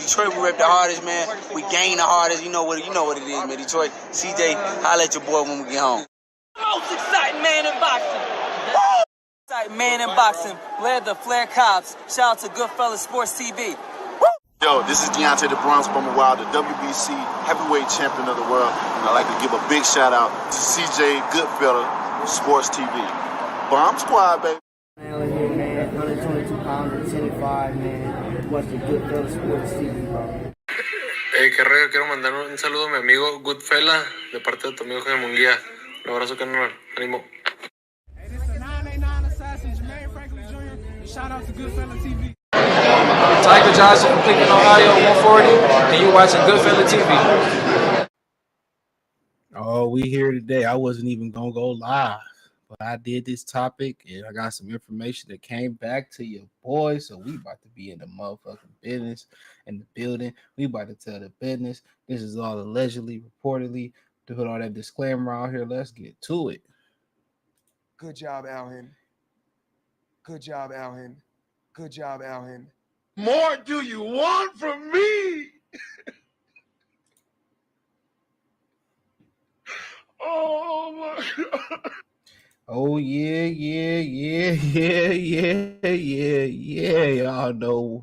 Detroit, we rep the hardest, man. We gain the hardest. You know what it is, man. Detroit, CJ, holla at your boy when we get home. Most exciting man in boxing. Woo! Exciting man in boxing. Led the Flair Cops. Shout out to Goodfellas Sports TV. Woo! Yo, this is Deontay the Bronx Bummer Wild, the WBC heavyweight champion of the world. And I'd like to give a big shout out to CJ Goodfellas Sports TV. Bomb Squad, baby. Melon here, man. 122 pounds, 10-5, man. Watch the Goodfellas Sports TV, bro. Hey, qué rollo, quiero mandar un saludo a mi amigo Goodfella de parte de tu amigo Haymon. Un abrazo, carnal. Ánimo. Hey, this is the 989 Assassin, Jermaine Franklin Jr. Shout out to Goodfella TV. Tiger Johnson from Cleveland, Ohio, 140, and you watching Goodfella TV. Oh, we here today. I wasn't even gonna go live, but I did this topic and I got some information that came back to your boy. So we about to be in the motherfucking business in the building. We about to tell the business. This is all allegedly, reportedly. To put all that disclaimer out here, let's get to it. Good job, Alhin. Good job, Alhin. Good job, Alhin. More do you want from me? Oh my God. Oh yeah. Y'all know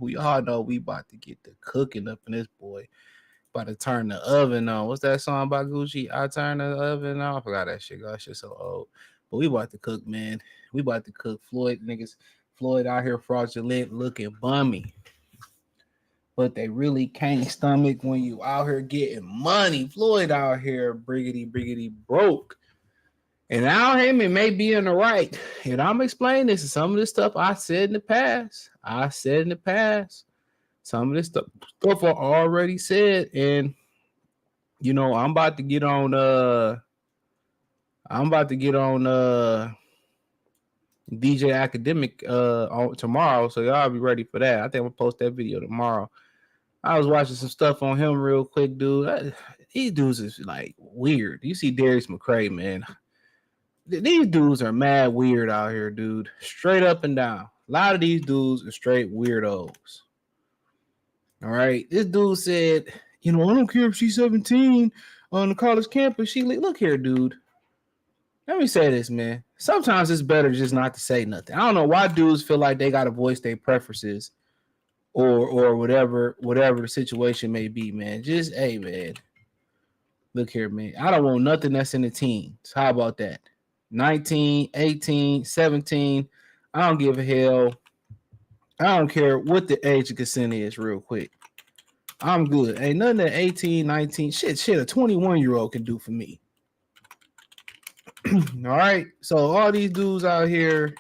we about to get the cooking up in this boy. About to turn the oven on. What's that song by Gucci? I turn the oven on. I forgot that shit. That shit's so old. But we about to cook, man. We about to cook. Floyd out here fraudulent, looking bummy. But they really can't stomach when you out here getting money. Floyd out here briggity broke. And now Haymon may be in the right. And I'm explaining this. Some of this stuff I said in the past. Some of this stuff I already said. And you know, I'm about to get on DJ Academic on tomorrow. So y'all be ready for that. I think I'm gonna post that video tomorrow. I was watching some stuff on him real quick, dude. These dudes is like weird. You see Darius McCray, man. These dudes are mad weird out here, dude. Straight up and down. A lot of these dudes are straight weirdos. All right. This dude said, you know, I don't care if she's 17 on the college campus. Look here, dude. Let me say this, man. Sometimes it's better just not to say nothing. I don't know why dudes feel like they got to voice their preferences or whatever the situation may be, man. Just, hey, man. Look here, man. I don't want nothing that's in the teens. How about that? 19, 18, 17. I don't give a hell. I don't care what the age of consent is real quick. I'm good. Ain't nothing that 18, 19, shit, a 21-year-old can do for me. All right. So all these dudes out here,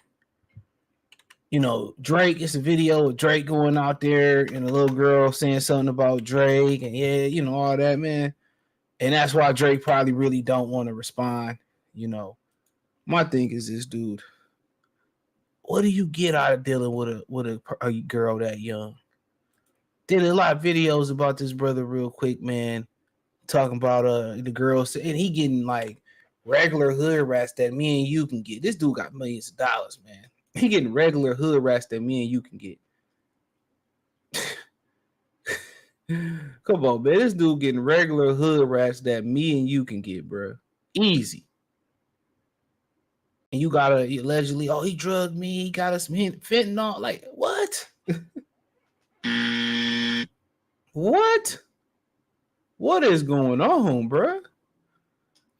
you know, Drake, it's a video of Drake going out there and a little girl saying something about Drake and yeah, you know, all that, man. And that's why Drake probably really don't want to respond. You know, my thing is this, dude. What do you get out of dealing with a girl that young? Did a lot of videos about this brother real quick, man. Talking about the girls and he getting like regular hood rats that me and you can get. This dude got millions of dollars, man. He getting regular hood rats that me and you can get. Come on, man. This dude getting regular hood rats that me and you can get, bro. Easy. And you gotta allegedly, oh, he drugged me. He got us fentanyl. Like, what? What? What is going on, bro?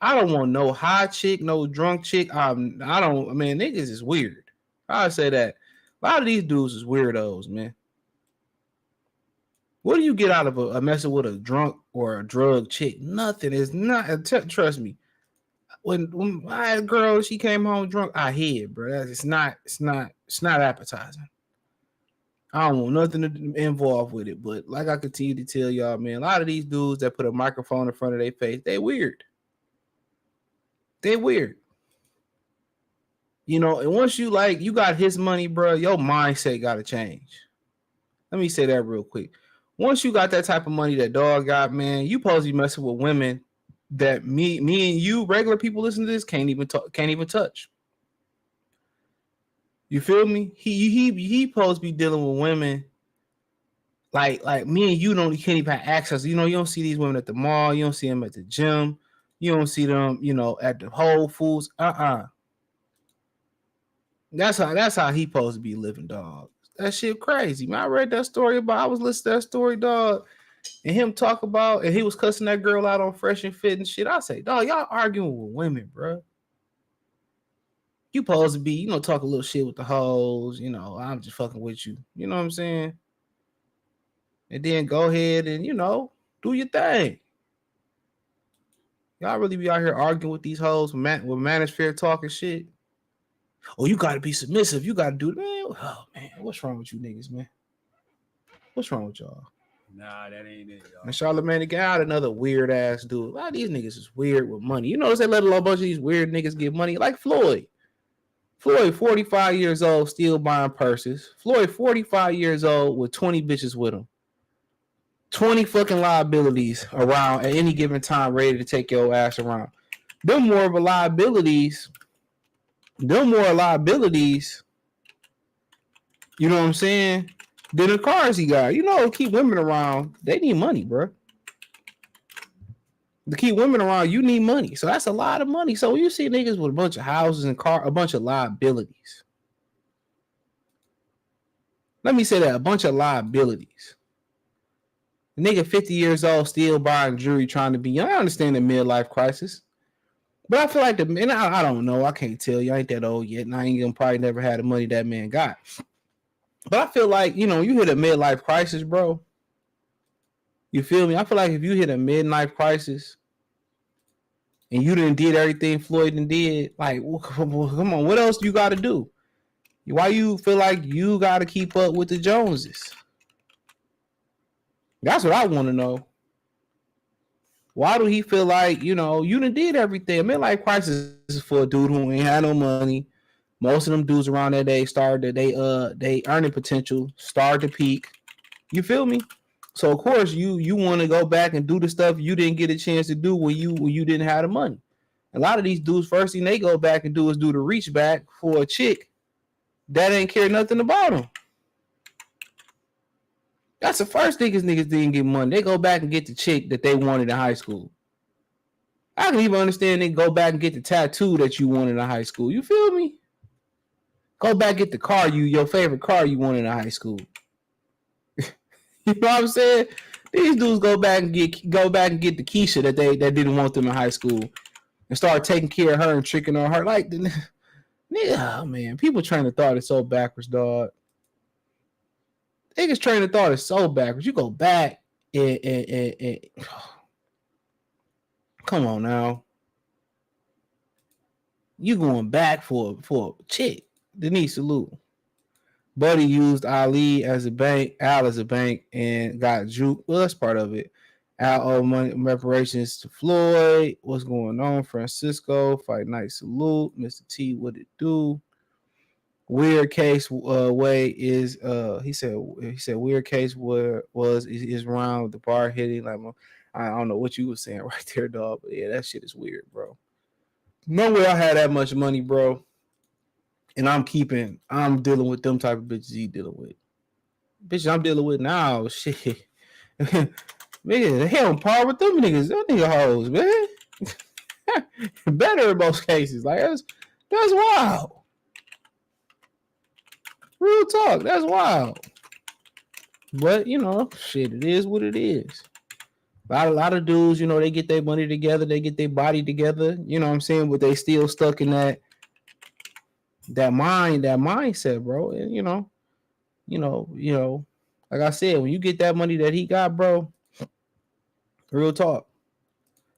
I don't want no high chick, no drunk chick. Niggas is weird. I say that. A lot of these dudes is weirdos, man. What do you get out of a messing with a drunk or a drug chick? Nothing. Is not. Trust me. When I had a girl, she came home drunk. I hid, bro. It's not appetizing. I don't want nothing to involved with it. But like I continue to tell y'all, man, a lot of these dudes that put a microphone in front of their face, they weird. They weird. You know, and once you got his money, bro, your mindset got to change. Let me say that real quick. Once you got that type of money that dog got, man, you supposed to be messing with women that me and you, regular people listen to this, can't even touch. You feel me? He supposed to be dealing with women like me and you can't even have access. You don't see these women at the mall. You don't see them at the gym. You don't see them, at the Whole Foods. That's how he supposed to be living, dog. That shit crazy, man. I read that story I was listening to that story, dog, and him talk about, and he was cussing that girl out on Fresh and Fit and shit. I say, dog, y'all arguing with women, bro. You supposed to be, talk a little shit with the hoes. I'm just fucking with you. You know what I'm saying? And then go ahead and, do your thing. Y'all really be out here arguing with these hoes with manosphere talking shit. Oh, you got to be submissive. You got to do it. Man, oh, man. What's wrong with you niggas, man? What's wrong with y'all? Nah, that ain't it, y'all. And Charlamagne got another weird ass dude. A lot of these niggas is weird with money. You notice they let a bunch of these weird niggas get money, like Floyd. Floyd, 45 years old, still buying purses. Floyd, 45 years old with 20 bitches with him. 20 fucking liabilities around at any given time, ready to take your ass around. Them more liabilities. You know what I'm saying? Than the cars he got. Keep women around. They need money, bro. To keep women around, you need money. So that's a lot of money. So you see niggas with a bunch of houses and a bunch of liabilities. Let me say that, a bunch of liabilities. The nigga 50 years old, still buying jewelry, trying to be young. I understand the midlife crisis. But I feel like I don't know. I can't tell you. I ain't that old yet. And I ain't gonna probably never had the money that man got. But I feel like, you hit a midlife crisis, bro. You feel me? I feel like if you hit a midlife crisis and you done did everything Floyd did, like, come on, what else you got to do? Why you feel like you got to keep up with the Joneses? That's what I want to know. Why do he feel like, you done did everything? A midlife crisis is for a dude who ain't had no money. Most of them dudes around that day they earning potential, start to peak. You feel me? So of course you want to go back and do the stuff you didn't get a chance to do when you didn't have the money. A lot of these dudes, first thing they go back and do is do the reach back for a chick that ain't care nothing about them. That's the first thing is niggas didn't get money. They go back and get the chick that they wanted in high school. I can even understand they go back and get the tattoo that you wanted in high school. You feel me? Go back and get the car your favorite car you wanted in high school. You know what I'm saying? These dudes go back and get the Keisha that didn't want them in high school and start taking care of her and tricking on her. Like, oh man, people train of thought is so backwards, dog. Niggas train of thought is so backwards. You go back and come on now. You going back for a chick. Denise Salute. Buddy used Al as a bank, and got juked. Well, that's part of it. Al owed money reparations to Floyd. What's going on? Francisco, Fight Night Salute. Mr. T, what it do? Weird case way is he said weird case is around the bar hitting. Like, I don't know what you were saying right there, dog. But yeah, that shit is weird, bro. No way I had that much money, bro. And I'm dealing with them type of bitches he dealing with. Bitches I'm dealing with now, shit. Man, the hell on par with them niggas. Them nigga hoes, man. Better in most cases. Like, that's wild. Real talk, that's wild. But, shit, it is what it is. A lot of dudes, they get their money together, they get their body together, you know what I'm saying? But they still stuck in that mindset, bro. And like I said, when you get that money that he got, bro, real talk.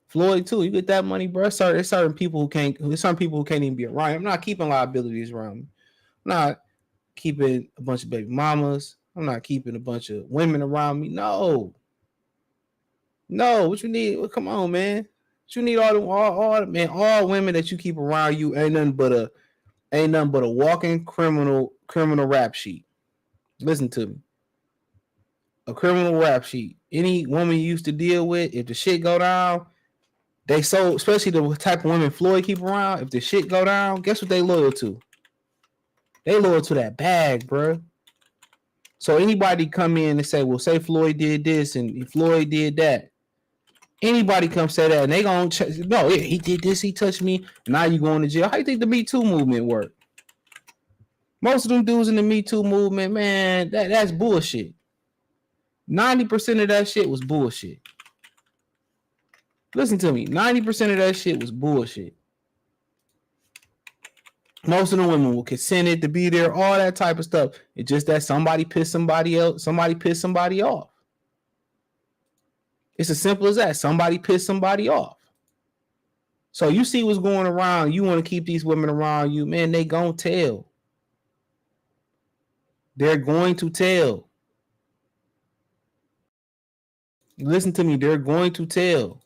Floyd too, you get that money, bro. There's certain people who can't even be around. I'm not keeping liabilities around me. I'm not keeping a bunch of baby mamas. I'm not keeping a bunch of women around me. No. What you need? Well, come on, man. What you need all women that you keep around you ain't nothing but a walking criminal rap sheet. Listen to me. A criminal rap sheet. Any woman you used to deal with, if the shit go down, especially the type of women Floyd keep around, if the shit go down, guess what they loyal to? They loyal to that bag, bro. So anybody come in and say, well, say Floyd did this and Floyd did that. Anybody come say that and they gonna no, he did this, he touched me, and now you going to jail. How you think the Me Too movement work? Most of them dudes in the Me Too movement, man, that's bullshit. 90% of that shit was bullshit. Listen to me. 90% of that shit was bullshit. Most of the women were consented to be there, all that type of stuff. It's just that somebody pissed somebody else, somebody pissed somebody off. It's as simple as that. Somebody pissed somebody off. So you see what's going around. You want to keep these women around you, man, they gonna tell. They're going to tell. Listen to me. They're going to tell.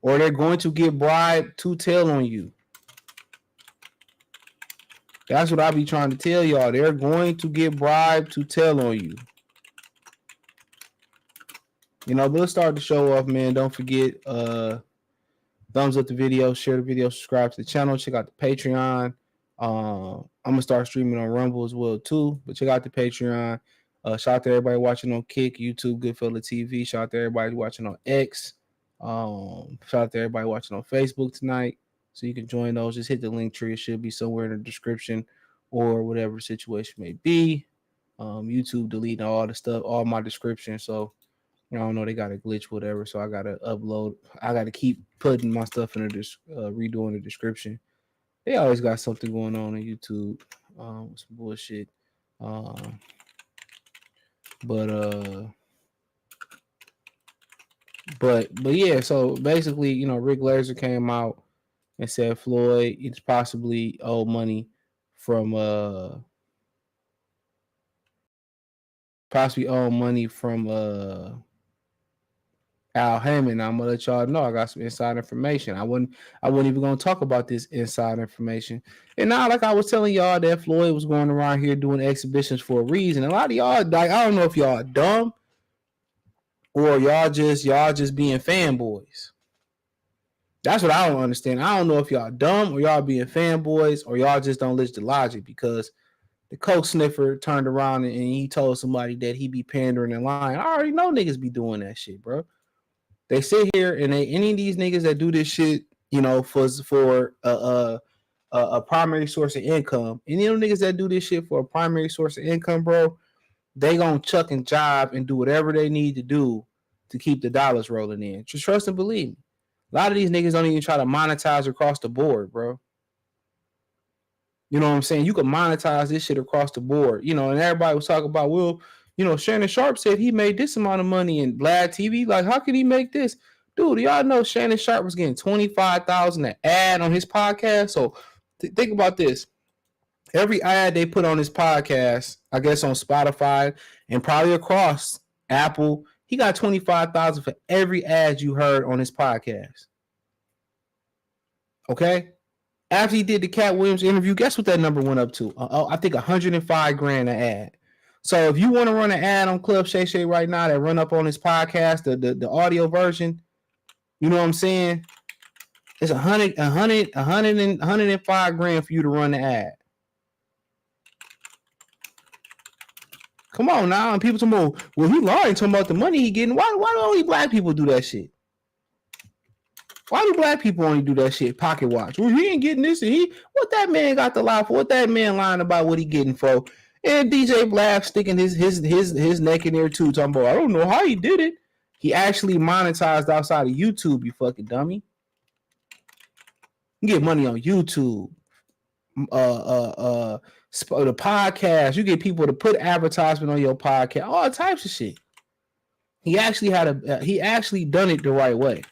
Or they're going to get bribed to tell on you. That's what I be trying to tell y'all. They're going to get bribed to tell on you. You know, but let's start the show off, man. Don't forget, thumbs up the video, share the video, subscribe to the channel, check out the Patreon. I'm gonna start streaming on Rumble as well too, but check out the Patreon. Shout out to everybody watching on Kick, YouTube, Goodfella TV. Shout out to everybody watching on X. Shout out to everybody watching on Facebook tonight. So you can join those. Just hit the link tree. It should be somewhere in the description or whatever the situation may be. YouTube deleting all the stuff, all my description. So I don't know, they got a glitch, whatever. So I gotta upload. I gotta keep putting my stuff in the redoing the description. They always got something going on YouTube. Some bullshit. But yeah, so basically, you know, Rick Laser came out and said Floyd is possibly owed money from Al Haymon. I'm gonna let y'all know I got some inside information. I wasn't even gonna talk about this inside information. And now, like I was telling y'all, that Floyd was going around here doing exhibitions for a reason. A lot of y'all, like, I don't know if y'all dumb or y'all just being fanboys. That's what I don't understand. I don't know if y'all dumb or y'all being fanboys or y'all just don't listen to logic, because the coke sniffer turned around and he told somebody that he be pandering and lying. I already know niggas be doing that shit, bro. They sit here and any of these niggas that do this shit, you know, for a primary source of income, any of them niggas that do this shit for a primary source of income, bro, they gonna chuck and jive and do whatever they need to do to keep the dollars rolling in. Just trust and believe me. A lot of these niggas don't even try to monetize across the board, bro. You know what I'm saying? You can monetize this shit across the board. You know, and everybody was talking about, well, you know, Shannon Sharpe said he made this amount of money in Vlad TV. Like, how could he make this? Dude, y'all know Shannon Sharpe was getting $25,000 an ad on his podcast. So think about this. Every ad they put on his podcast, I guess on Spotify and probably across Apple, he got $25,000 for every ad you heard on his podcast. Okay? After he did the Cat Williams interview, guess what that number went up to? I think $105,000 an ad. So if you want to run an ad on Club Shay Shay right now that run up on his podcast, the audio version, you know what I'm saying? It's $105,000 for you to run the ad. Come on now, and people talking about, well, he lying, talking about the money he getting. Why do only black people do that shit? Why do black people only do that shit? Pocket watch. Well, he ain't getting this. And what that man got to lie for? What that man lying about what he getting for? And DJ Black sticking his neck in there too, talking about, I don't know how he did it. He actually monetized outside of YouTube, you fucking dummy. You get money on YouTube. The podcast, you get people to put advertisement on your podcast, all types of shit. He actually done it the right way.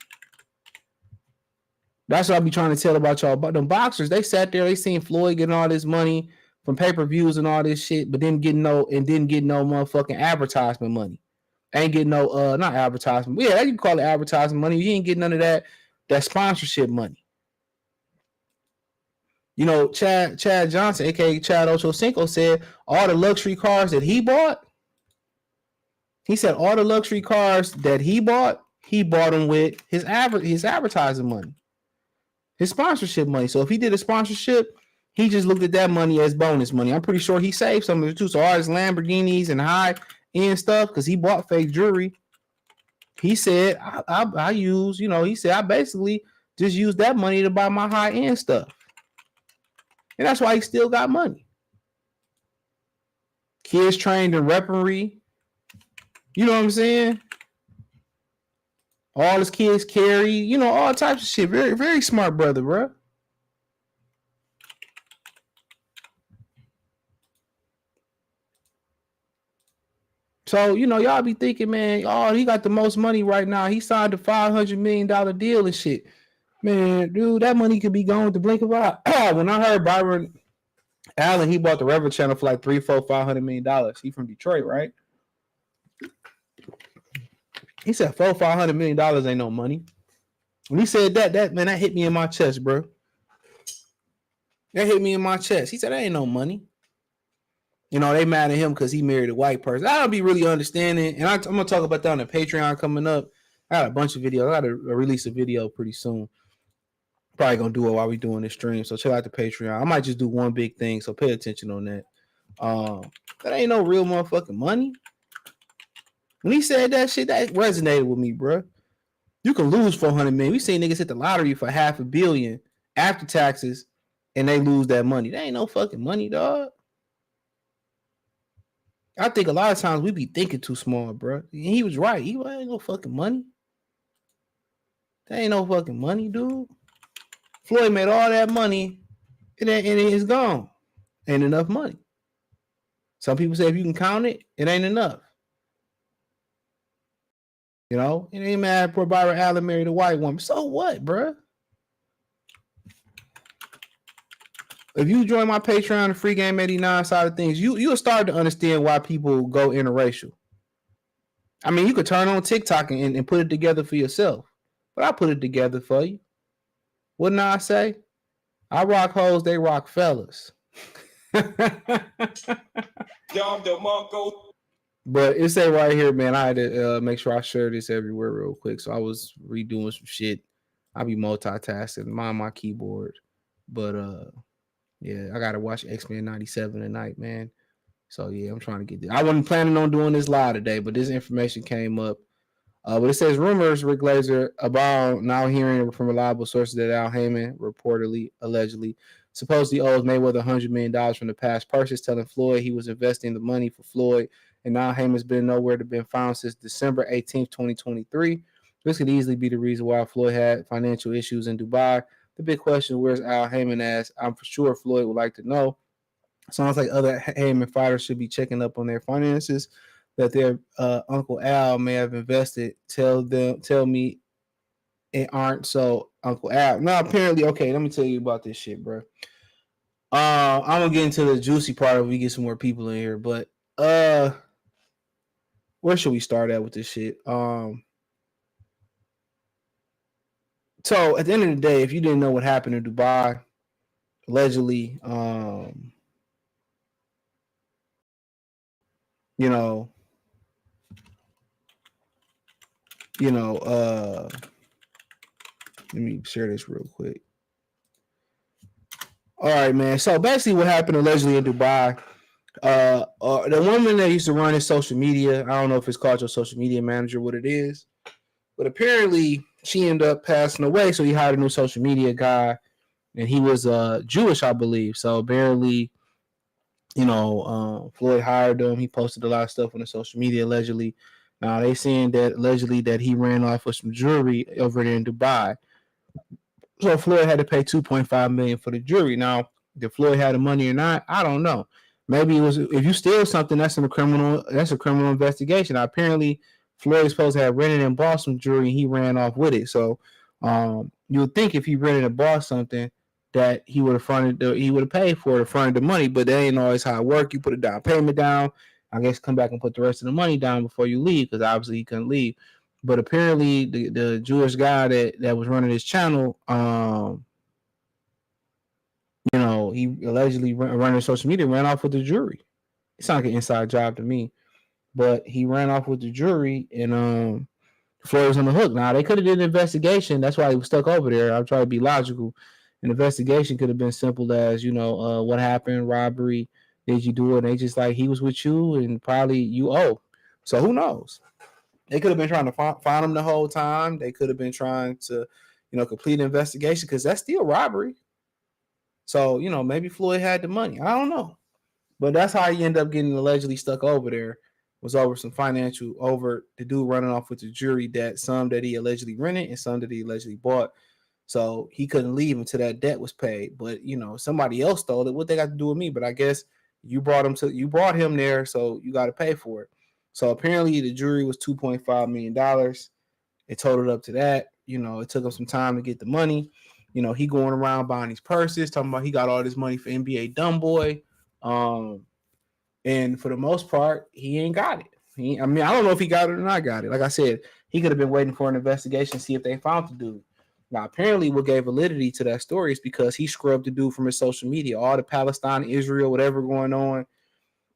That's what I be trying to tell about y'all. But the boxers, they sat there, they seen Floyd getting all this money from pay-per-views and all this shit, but didn't get no motherfucking advertisement money. Ain't getting no not advertisement. Yeah, you can call it advertisement money. You ain't getting none of that sponsorship money. You know, Chad Johnson, aka Chad Ochocinco, said all the luxury cars that he bought. He said all the luxury cars that he bought them with his advertising money, his sponsorship money. So if he did a sponsorship He just looked at that money as bonus money. I'm pretty sure he saved some of it too. So all his Lamborghinis and high-end stuff, because he bought fake jewelry. He said, I use, he said, I basically just use that money to buy my high-end stuff. And that's why he still got money. Kids trained in weaponry. You know what I'm saying? All his kids carry, all types of shit. Very, very smart brother, bro. So, y'all be thinking, man, oh, he got the most money right now. He signed a $500 million deal and shit. Man, dude, that money could be gone with the blink of an eye. When I heard Byron Allen, he bought the Rebel Channel for like $500 million. He from Detroit, right? He said $500 million ain't no money. When he said that hit me in my chest, bro. That hit me in my chest. He said that ain't no money. They mad at him because he married a white person. I don't be really understanding. And I'm going to talk about that on the Patreon coming up. I got a bunch of videos. I got to release a video pretty soon. Probably going to do it while we doing this stream. So check out the Patreon. I might just do one big thing. So pay attention on that. That ain't no real motherfucking money. When he said that shit, that resonated with me, bro. You can lose $400 million. We seen niggas hit the lottery for $500 million after taxes, and they lose that money. That ain't no fucking money, dog. I think a lot of times we be thinking too small, bro. And he was right. He ain't no fucking money. That ain't no fucking money, dude. Floyd made all that money, and it's gone. Ain't enough money. Some people say if you can count it, it ain't enough. It ain't mad poor Byron Allen married a white woman. So what, bro? If you join my Patreon, the Free Game 89 side of things, you'll start to understand why people go interracial. I mean, you could turn on TikTok and put it together for yourself. But I put it together for you. Wouldn't I say? I rock hoes, they rock fellas. But it say right here, man, I had to make sure I share this everywhere real quick. So I was redoing some shit. I be multitasking, mind my keyboard. But yeah, I gotta watch X-Men 97 tonight, man. So yeah, I'm trying to get this. I wasn't planning on doing this live today, but this information came up. But it says rumors, Rick Glazer, about now hearing from reliable sources that Al Haymon allegedly, supposedly owes Mayweather $100 million from the past purchase, telling Floyd he was investing the money for Floyd, and now Haymon's been nowhere to been found since December 18th, 2023. This could easily be the reason why Floyd had financial issues in Dubai. The big question, where's Al Haymon at? I'm for sure Floyd would like to know. Sounds like other Haymon fighters should be checking up on their finances that their Uncle Al may have invested. Tell me it aren't so, Uncle Al. Now, apparently, okay, let me tell you about this shit, bro. I'm gonna get into the juicy part if we get some more people in here, but where should we start at with this shit? So at the end of the day, if you didn't know what happened in Dubai, allegedly, let me share this real quick. All right, man. So basically what happened allegedly in Dubai, the woman that used to run his social media, I don't know if it's called your social media manager, what it is, but apparently she ended up passing away. So he hired a new social media guy, and he was Jewish, I believe. So apparently, Floyd hired him. He posted a lot of stuff on the social media allegedly. Now they saying that allegedly that he ran off with some jewelry over there in Dubai. So Floyd had to pay $2.5 million for the jewelry. Now, did Floyd have the money or not? I don't know. Maybe it was, if you steal something, that's a criminal investigation. Now, apparently, Floyd is supposed to have rented and bought some jewelry, and he ran off with it. So you would think if he rented and bought something that he would have paid for it, fronted the money, but that ain't always how it works. You put a down payment down, I guess come back and put the rest of the money down before you leave, because obviously he couldn't leave. But apparently the Jewish guy that was running his channel, he allegedly running social media, ran off with the jewelry. It sounds like an inside job to me, but he ran off with the jewelry, and Floyd was on the hook. Now they could have did an investigation. That's why he was stuck over there. I'm trying to be logical, An investigation could have been simple as, what happened, robbery, did you do it? And they just like, he was with you and probably you owe. So who knows? They could have been trying to find him the whole time. They could have been trying to, complete an investigation because that's still robbery. So, maybe Floyd had the money. I don't know. But that's how he ended up getting allegedly stuck over there, was over some financial, over the dude running off with the jury that some that he allegedly rented and some that he allegedly bought. So he couldn't leave until that debt was paid. But, somebody else stole it. What they got to do with me? But I guess you brought him there, so you got to pay for it. So apparently the jury was $2.5 million. It totaled up to that. It took him some time to get the money. He going around buying these purses, talking about he got all this money for NBA Dumbboy. And for the most part, he ain't got it. I don't know if he got it or not got it. Like I said, he could have been waiting for an investigation to see if they found the dude. Now, apparently what gave validity to that story is because he scrubbed the dude from his social media. All the Palestine, Israel, whatever going on,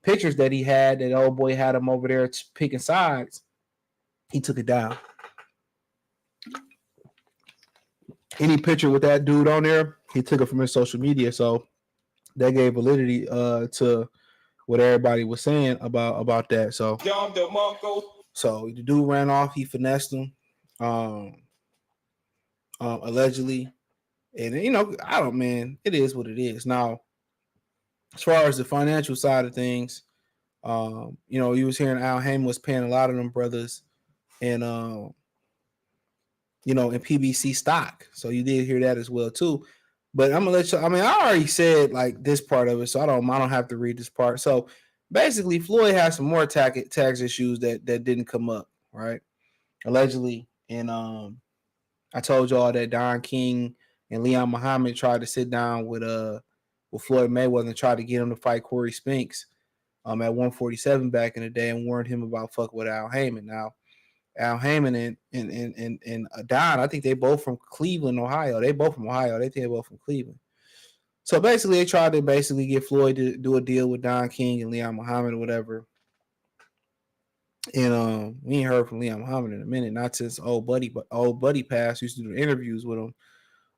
pictures that he had, that old boy had him over there picking sides, he took it down. Any picture with that dude on there, he took it from his social media. So that gave validity to what everybody was saying about that. So the dude ran off. He finessed him, allegedly. And, it is what it is. Now, as far as the financial side of things, you was hearing Al Haymon was paying a lot of them brothers and, in PBC stock. So you did hear that as well, too. But I'm gonna let you. I already said like this part of it, so I don't have to read this part. So basically, Floyd has some more tax issues that didn't come up, right? Allegedly, and I told y'all that Don King and Leon Muhammad tried to sit down with Floyd Mayweather and try to get him to fight Corey Spinks at 147 back in the day and warned him about fuck with Al Haymon. Now, Al Haymon and Don, I think they both from Cleveland, Ohio. They both from Ohio. They think they both from Cleveland. So basically, they tried to get Floyd to do a deal with Don King and Leon Muhammad or whatever. And we ain't heard from Leon Muhammad in a minute, not since old buddy passed. Used to do interviews with him.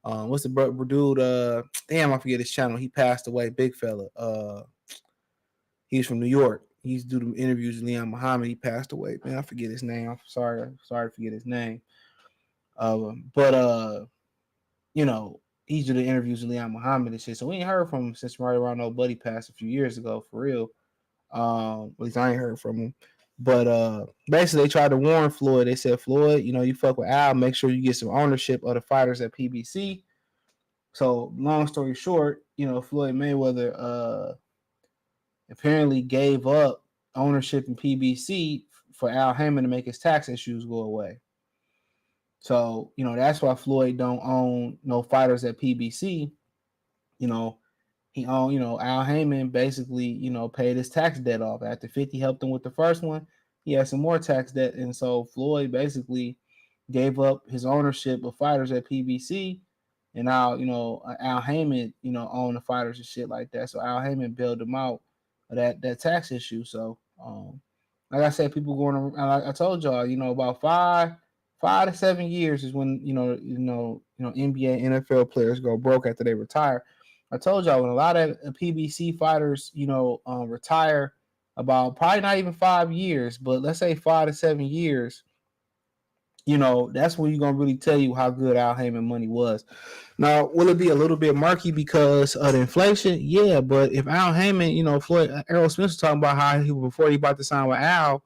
What's the dude? Damn, I forget his channel. He passed away. Big fella. He's from New York. He used to do the interviews with Leon Muhammad. He passed away. Man, I forget his name. I'm sorry to forget his name. He used to do the interviews with Leon Muhammad and shit. So we ain't heard from him since right around old buddy passed a few years ago, for real. At least I ain't heard from him. But basically they tried to warn Floyd. They said, Floyd, you fuck with Al, make sure you get some ownership of the fighters at PBC. So long story short, Floyd Mayweather apparently gave up ownership in PBC for Al Haymon to make his tax issues go away. So, that's why Floyd don't own no fighters at PBC. He owned, Al Haymon basically, paid his tax debt off. After 50 helped him with the first one, he had some more tax debt. And so Floyd basically gave up his ownership of fighters at PBC. And now, Al Haymon, owned the fighters and shit like that. So Al Haymon bailed him out of that tax issue. So, like I said, people going around, like I told y'all, about 5 to 7 years is when, NBA, NFL players go broke after they retire. I told y'all when a lot of PBC fighters, retire about probably not even 5 years, but let's say 5 to 7 years, that's when you're going to really tell you how good Al Haymon money was. Now, will it be a little bit murky because of the inflation? Yeah, but if Al Haymon, Floyd, Errol Smith was talking about how before he about to sign with Al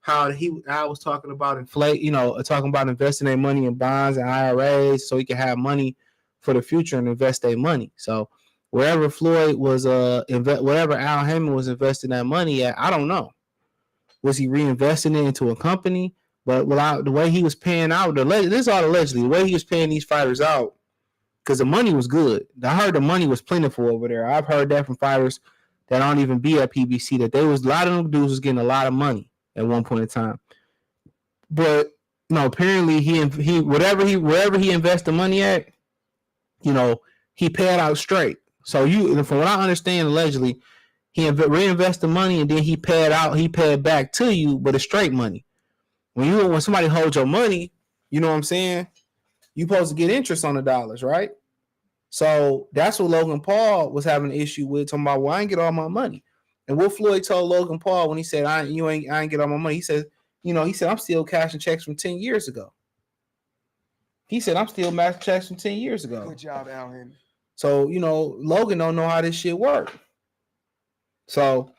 was talking about talking about investing their money in bonds and IRAs so he can have money for the future and invest their money. So wherever Floyd was, whatever Al Haymon was investing that money at, I don't know. Was he reinvesting it into a company? But the way he was paying out, this is all allegedly, the way he was paying these fighters out, because the money was good. I heard the money was plentiful over there. I've heard that from fighters that don't even be at PBC, that a lot of them dudes was getting a lot of money at one point in time. But apparently wherever he invested the money at, he paid out straight. So from what I understand, allegedly, he reinvested the money and then he paid back to you, but it's straight money. When somebody holds your money, you know what I'm saying? You're supposed to get interest on the dollars, right? So that's what Logan Paul was having an issue with, talking about, well, I ain't get all my money. And what Floyd told Logan Paul when he said, I ain't get all my money, he said, I'm still cashing checks from 10 years ago. He said, I'm still matching checks from 10 years ago. Good job, Alvin. So, Logan don't know how this shit works. So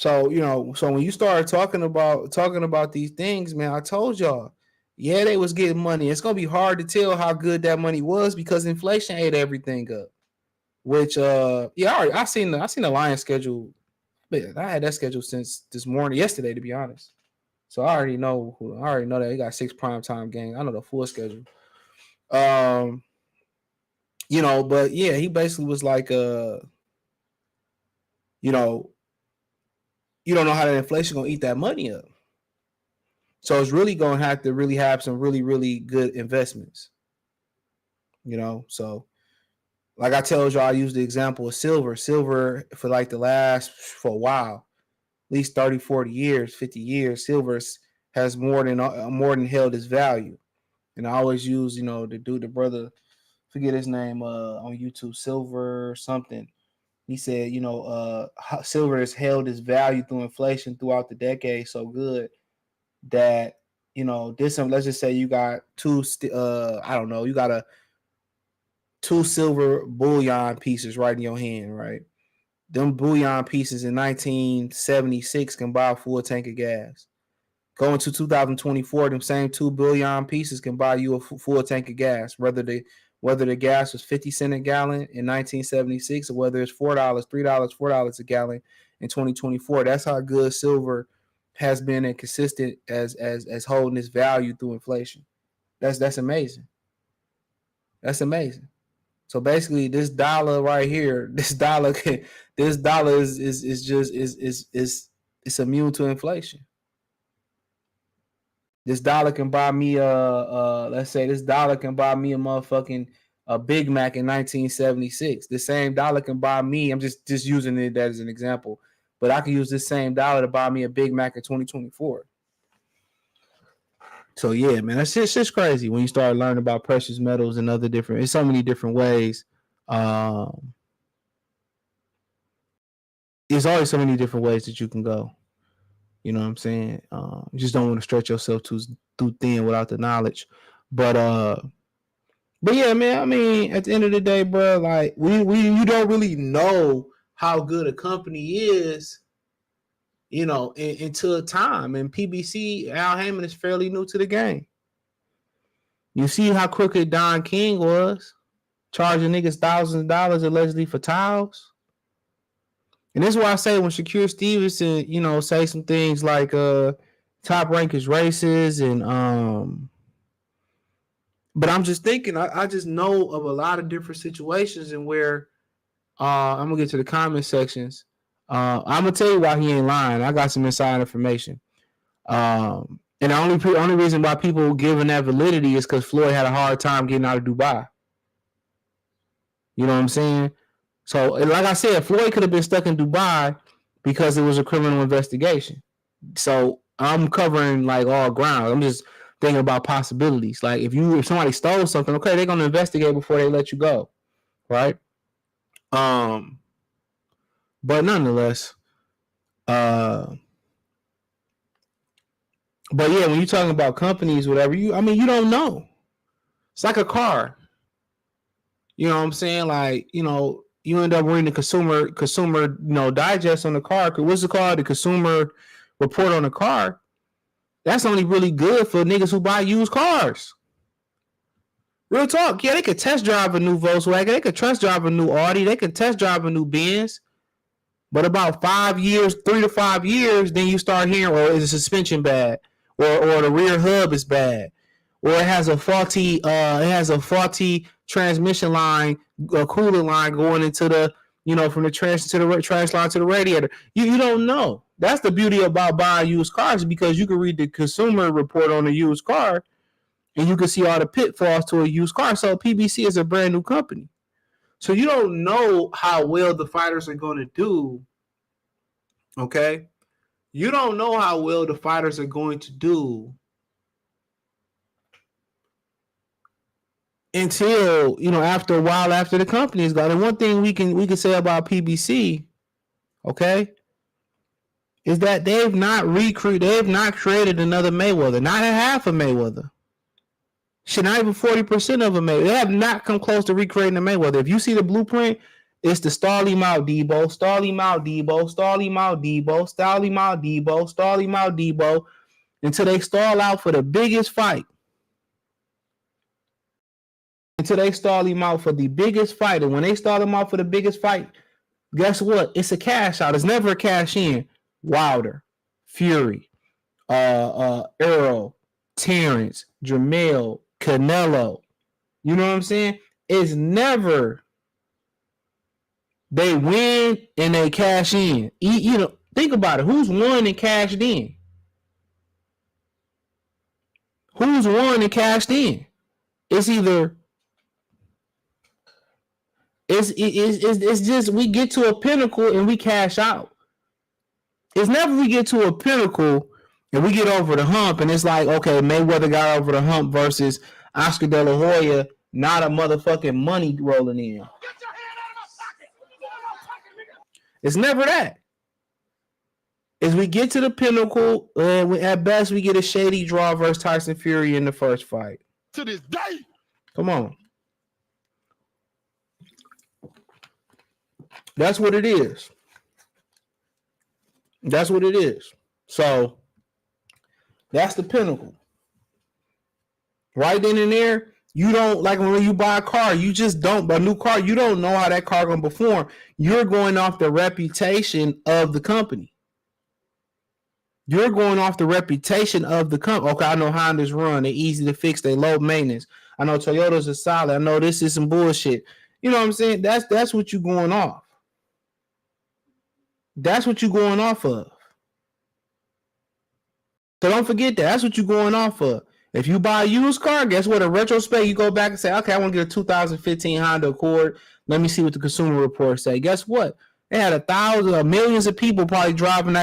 when you start talking about these things, man, I told y'all, yeah, they was getting money. It's gonna be hard to tell how good that money was because inflation ate everything up. Which I seen the Lions schedule. Man, I had that schedule since this morning, yesterday, to be honest. So I already know that they got 6 primetime games. I know the full schedule. But yeah, he basically was like, you don't know how that inflation gonna eat that money up. So it's really gonna have to really have some really, really good investments. So like I told y'all, I used the example of silver. Silver for a while, at least 30, 40 years, 50 years, silver has more than held its value. And I always use, the brother, forget his name, on YouTube, Silver something. He said, silver has held its value through inflation throughout the decade so good that, let's just say you got two silver bullion pieces right in your hand, right? Them bullion pieces in 1976 can buy a full tank of gas. Going to 2024, them same 2 billion pieces can buy you a full tank of gas, whether the gas was 50 cents a gallon in 1976 or whether it's $4, $3, $4 a gallon in 2024. That's how good silver has been and consistent as holding its value through inflation. That's amazing. That's amazing. So basically, this dollar right here, is immune to inflation. This dollar can buy me let's say this dollar can buy me a Big Mac in 1976. The same dollar can buy me, I'm just using it as an example, but I can use this same dollar to buy me a Big Mac in 2024. So yeah, man, that's just crazy when you start learning about precious metals and in so many different ways. There's always so many different ways that you can go. You know what I'm saying? You just don't want to stretch yourself too thin without the knowledge. But yeah, man. I mean, at the end of the day, bro, like you don't really know how good a company is, until a time. And PBC, Al Haymon is fairly new to the game. You see how crooked Don King was, charging niggas thousands of dollars allegedly for towels. And this is why I say when Shakur Stevenson, say some things like Top Rank is racist and but I'm just thinking, I just know of a lot of different situations and where I'm gonna get to the comment sections. I'm gonna tell you why he ain't lying. I got some inside information. And the only reason why people giving that validity is because Floyd had a hard time getting out of Dubai. You know what I'm saying? So, like I said, Floyd could have been stuck in Dubai because it was a criminal investigation. So I'm covering like all ground. I'm just thinking about possibilities. Like if somebody stole something, okay, they're gonna investigate before they let you go, right? But nonetheless, but yeah, when you're talking about companies, whatever, you don't know. It's like a car. You know what I'm saying? Like, you end up reading the consumer, digest on the car. What's it called? The consumer report on the car. That's only really good for niggas who buy used cars. Real talk. Yeah, they could test drive a new Volkswagen. They could test drive a new Audi. They could test drive a new Benz. But about 5 years, 3 to 5 years, then you start hearing, or is the suspension bad? Or the rear hub is bad. Or it has a faulty transmission line, a coolant line going into the, from the trash line to the radiator. You don't know. That's the beauty about buying used cars, because you can read the consumer report on a used car and you can see all the pitfalls to a used car. So PBC is a brand new company. So you don't know how well the fighters are going to do. Okay? You don't know how well the fighters are going to do until, after a while, after the company is gone. And one thing we can say about PBC, okay, is that they've not created another Mayweather, not a half a Mayweather. Shit, not even 40% of a Mayweather. They have not come close to recreating a Mayweather. If you see the blueprint, it's the stall him out, Debo, stall him out, Debo, stall him out, Debo, stall him out, Debo, stall him out, Debo, until they stall out for the biggest fight. Until they stall him out for the biggest fight. And when they stall him out for the biggest fight, guess what? It's a cash out. It's never a cash in. Wilder, Fury, Earl, Terrence, Jermell, Canelo. You know what I'm saying? It's never they win and they cash in. Think about it. Who's won and cashed in? Who's won and cashed in? It's either it's just we get to a pinnacle and we cash out. It's never we get to a pinnacle and we get over the hump and it's like, okay, Mayweather got over the hump versus Oscar De La Hoya, not a motherfucking money rolling in. It's never that. As we get to the pinnacle, at best we get a Shady draw versus Tyson Fury in the first fight. To this day. Come on. That's what it is. That's what it is. So that's the pinnacle. Right then and there, you don't, like when you buy a car, you just don't, a new car, you don't know how that car going to perform. You're going off the reputation of the company. You're going off the reputation of the company. Okay, I know Honda's run. They're easy to fix. They low maintenance. I know Toyotas are solid. I know this is some bullshit. You know what I'm saying? That's what you're going off. That's what you're going off of. So don't forget that. That's what you're going off of. If you buy a used car, guess what? In retrospect, you go back and say, okay, I want to get a 2015 Honda Accord. Let me see what the Consumer Reports say. Guess what? They had millions of people probably driving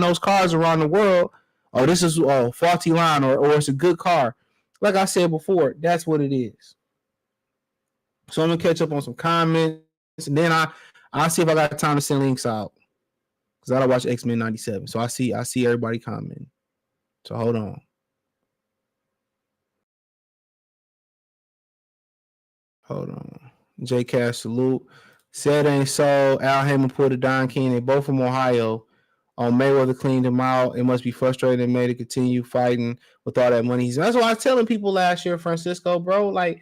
those cars around the world. Oh, this is a faulty line or it's a good car. Like I said before, that's what it is. So I'm going to catch up on some comments, and then I'll see if I got time to send links out. Because I don't watch X-Men 97. So I see everybody commenting. So hold on. Hold on. J Cash salute. Said ain't so. Al Haymon pulled a Don King. They both from Ohio. Mayweather cleaned him out. It must be frustrating and made to continue fighting with all that money. That's what I was telling people last year, Francisco, bro. Like,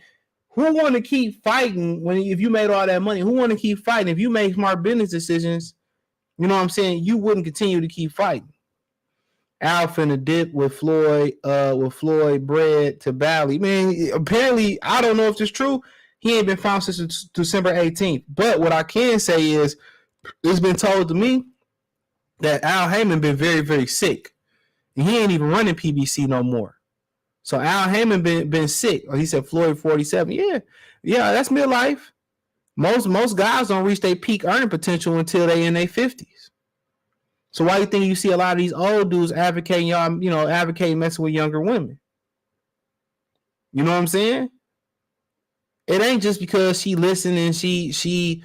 who want to keep fighting if you made all that money? Who want to keep fighting? If you make smart business decisions, you know what I'm saying, you wouldn't continue to keep fighting. Al finna dip with Floyd bread to Bally. Man, apparently, I don't know if it's true. He ain't been found since December 18th. But what I can say is, it's been told to me that Al Haymon been very, very sick. And he ain't even running PBC no more. So Al Haymon been sick. He said Floyd 47. Yeah, that's midlife. Most guys don't reach their peak earning potential until they in their 50s. So why do you think you see a lot of these old dudes advocating messing with younger women? You know what I'm saying? It ain't just because she listening and she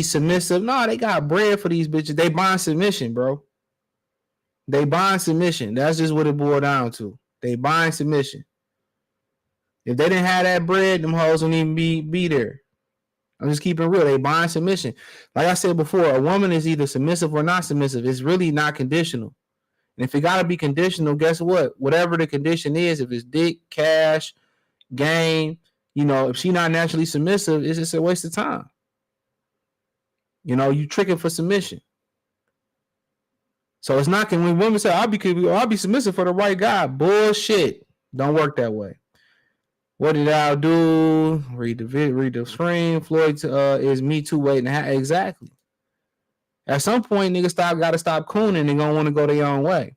submissive. No, they got bread for these bitches. They buying submission, bro. They buying submission. That's just what it boiled down to. They buying submission. If they didn't have that bread, them hoes don't even be there. I'm just keeping it real. They buying submission. Like I said before, a woman is either submissive or not submissive. It's really not conditional. And if it got to be conditional, guess what? Whatever the condition is, if it's dick, cash, game, if she's not naturally submissive, it's just a waste of time. You tricking for submission. So it's not when women say, I'll be submissive for the right guy. Bullshit. Don't work that way. What did Al do? Read the screen. Floyd is Me Too waiting. Exactly. At some point, niggas gotta stop cooning and gonna want to go their own way.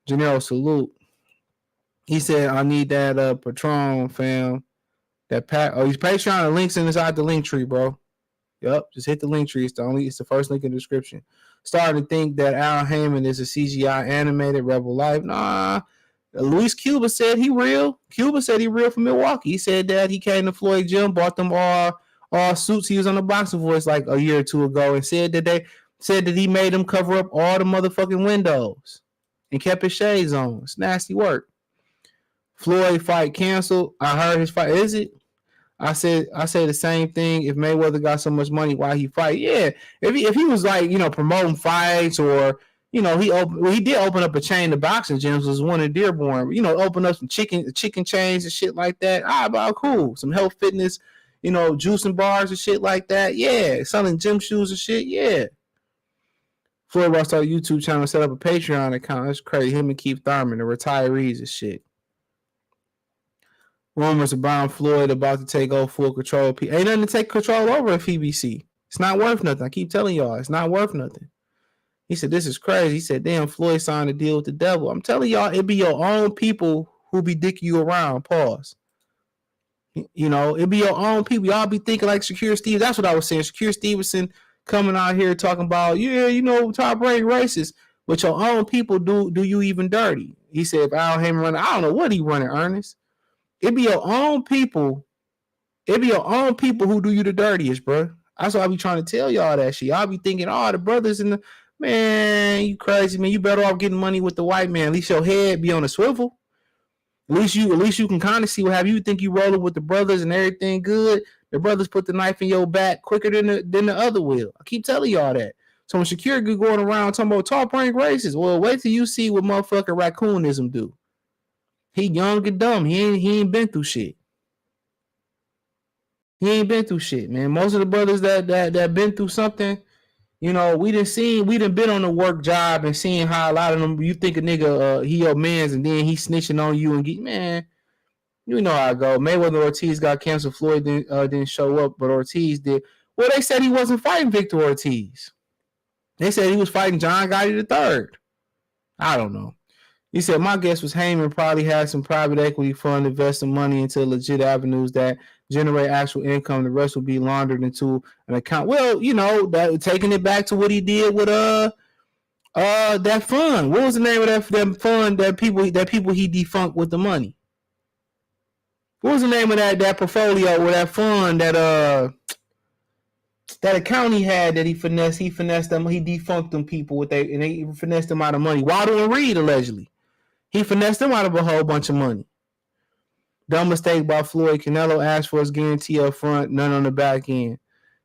Gennaro salute. He said, I need that Patron, fam. That pack. Oh, he's Patreon. The link's inside the link tree, bro. Yep, just hit the link tree. It's the first link in the description. Starting to think that Al Haymon is a CGI animated Rebel Life. Nah, Luis Cuba said he real. Cuba said he real from Milwaukee. He said that he came to Floyd gym, bought them all suits. He was on the Boxing Voice like a year or two ago, and said that he made them cover up all the motherfucking windows and kept his shades on. It's nasty work. Floyd fight canceled. I heard his fight. Is it? I say the same thing. If Mayweather got so much money, why he fight? Yeah, if he was like promoting fights or he did open up a chain of boxing gyms. Was one in Dearborn. Open up some chicken chains and shit like that. About cool. Some health fitness, juicing bars and shit like that. Yeah, selling gym shoes and shit. Yeah. Floyd Ross started a YouTube channel, set up a Patreon account. That's crazy. Him and Keith Thurman, the retirees and shit. Rumors about Floyd about to take over full control. Ain't nothing to take control over at PBC. It's not worth nothing. I keep telling y'all, it's not worth nothing. He said, this is crazy. He said, damn, Floyd signed a deal with the devil. I'm telling y'all, it be your own people who be dicking you around. Pause. It be your own people. Y'all be thinking like Shakir Steve. That's what I was saying. Shakir Stevenson coming out here talking about, top rank racist. But your own people do you even dirty. He said, if Al Haymon running, I don't know what he running, Ernest. It be your own people. It be your own people who do you the dirtiest, bro. That's why I be trying to tell y'all that shit. Y'all be thinking, the brothers in the man, you crazy, man. You better off getting money with the white man. At least your head be on a swivel. At least you can kind of see what have you think you rolling with the brothers and everything good. The brothers put the knife in your back quicker than the other will. I keep telling y'all that. So when Shakir going around talking about top rank races, well, wait till you see what motherfucking raccoonism do. He young and dumb. He ain't been through shit. He ain't been through shit, man. Most of the brothers that been through something, we done been on the work job and seen how a lot of them, you think a nigga he your mans and then he snitching on you and get, man, you know how I go. Mayweather Ortiz got canceled. Floyd didn't show up, but Ortiz did. Well, they said he wasn't fighting Victor Ortiz. They said he was fighting John Gotti III. I don't know. He said, my guess was Haymon probably had some private equity fund investing money into legit avenues that generate actual income. The rest will be laundered into an account. Well, that taking it back to what he did with that fund. What was the name of that fund that people he defunct with the money? What was the name of that portfolio or that fund that account he had that he finessed? He finessed them. He defunct them people and they finessed them out of money. Waddle and Reed allegedly. He finessed them out of a whole bunch of money. Dumb mistake by Floyd. Canelo asked for his guarantee up front, none on the back end.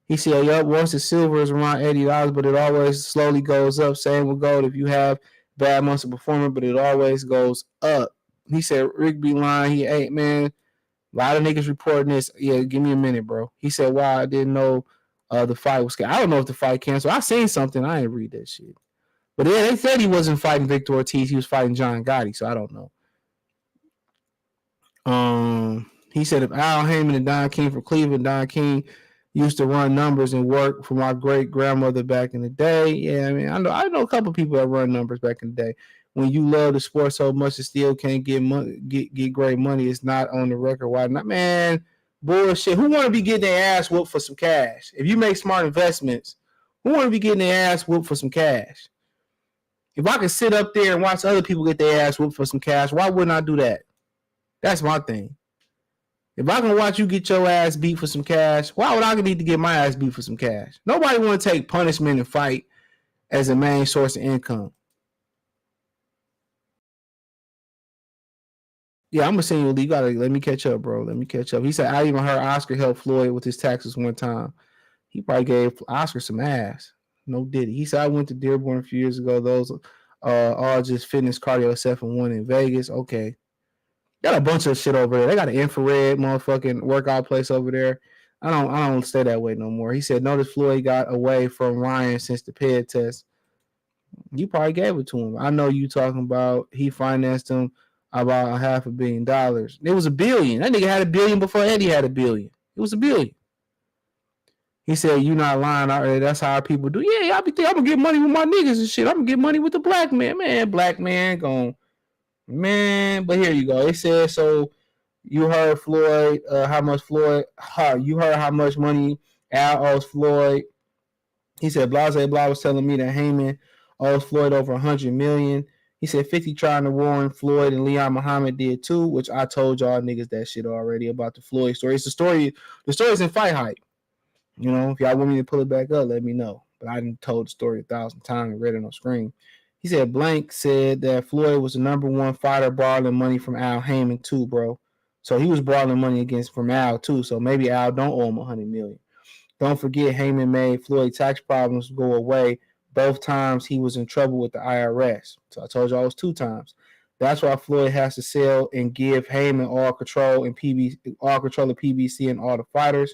He said, yup, once the silver is around $80, but it always slowly goes up. Same with gold if you have bad months of performance, but it always goes up. He said, Rick be lying. Hey, man, a lot of niggas reporting this. Yeah, give me a minute, bro. He said, wow, I didn't know the fight was canceled. I don't know if the fight canceled. I seen something. I ain't read that shit. But yeah, they said he wasn't fighting Victor Ortiz. He was fighting John Gotti, so I don't know. He said if Al Haymon and Don King from Cleveland, Don King used to run numbers and work for my great grandmother back in the day. Yeah, I mean, I know a couple people that run numbers back in the day. When you love the sport so much and still can't get great money, it's not on the record. Why not? Man, bullshit. Who want to be getting their ass whooped for some cash? If you make smart investments, who want to be getting their ass whooped for some cash? If I could sit up there and watch other people get their ass whooped for some cash, why wouldn't I do that? That's my thing. If I can watch you get your ass beat for some cash, why would I need to get my ass beat for some cash? Nobody want to take punishment and fight as a main source of income. Yeah, I'm going to send you a lead. You got to let me catch up, bro. Let me catch up. He said, I even heard Oscar help Floyd with his taxes one time. He probably gave Oscar some ass. No diddy. He said, I went to Dearborn a few years ago. Those all just fitness, cardio, except for one in Vegas. Okay. Got a bunch of shit over there. They got an infrared motherfucking workout place over there. I don't stay that way no more. He said, notice Floyd got away from Ryan since the PED test. You probably gave it to him. I know you talking about he financed him about $500 million. It was $1 billion. That nigga had $1 billion before Eddie had $1 billion. It was $1 billion. He said, you not lying. That's how our people do. Yeah, I'm going to get money with my niggas and shit. I'm going to get money with the black man. Man, black man going, man. But here you go. It said, so you heard Floyd, how much money Al owes Floyd. He said, Blase Blah was telling me that Haymon owes Floyd over $100 million. He said 50 trying to warn Floyd and Leon Muhammad did too, which I told y'all niggas that shit already about the Floyd story. It's the story. The story's in Fight Hype. You know, if y'all want me to pull it back up, let me know. But I didn't told the story 1,000 times and read it on screen. He said Blank said that Floyd was the number one fighter borrowing money from Al Haymon too, bro. So he was borrowing money from Al too. So maybe Al don't owe him $100 million. Don't forget Haymon made Floyd tax problems go away. Both times he was in trouble with the IRS. So I told y'all it was 2 times. That's why Floyd has to sell and give Haymon all control of PBC and all the fighters.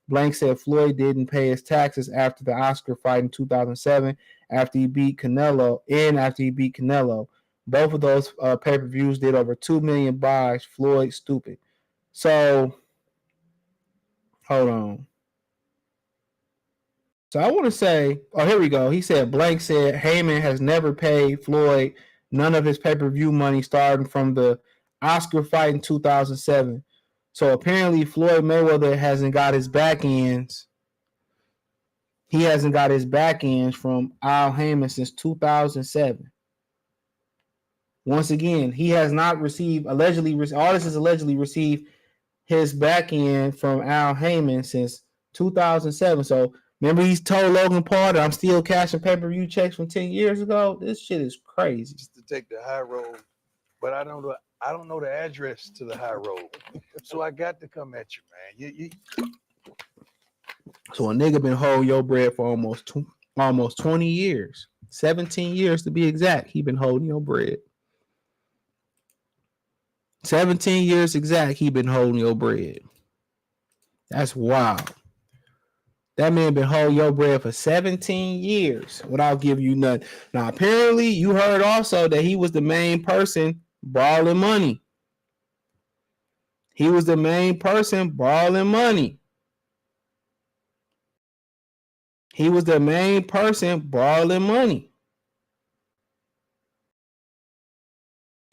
Blank said Floyd didn't pay his taxes after the Oscar fight in 2007, after he beat Canelo. Both of those pay-per-views did over 2 million buys. Floyd stupid. So, hold on. So I want to say, oh, here we go. He said, Blank said Haymon has never paid Floyd none of his pay-per-view money starting from the Oscar fight in 2007. So apparently Floyd Mayweather hasn't got his back ends. He hasn't got his back ends from Al Haymon since 2007. Once again, he has not received, all this is allegedly received his back end from Al Haymon since 2007. So remember he's told Logan Paul that I'm still cashing pay-per-view checks from 10 years ago? This shit is crazy. Just to take the high road, but I don't know the address to the high road. So I got to come at you, man. So a nigga been holding your bread for almost 20 years. 17 years to be exact. He been holding your bread. 17 years exact, he been holding your bread. That's wild. That man been holding your bread for 17 years without giving you nothing. Now, apparently, you heard also that he was the main person borrowing money. He was the main person borrowing money. He was the main person borrowing money.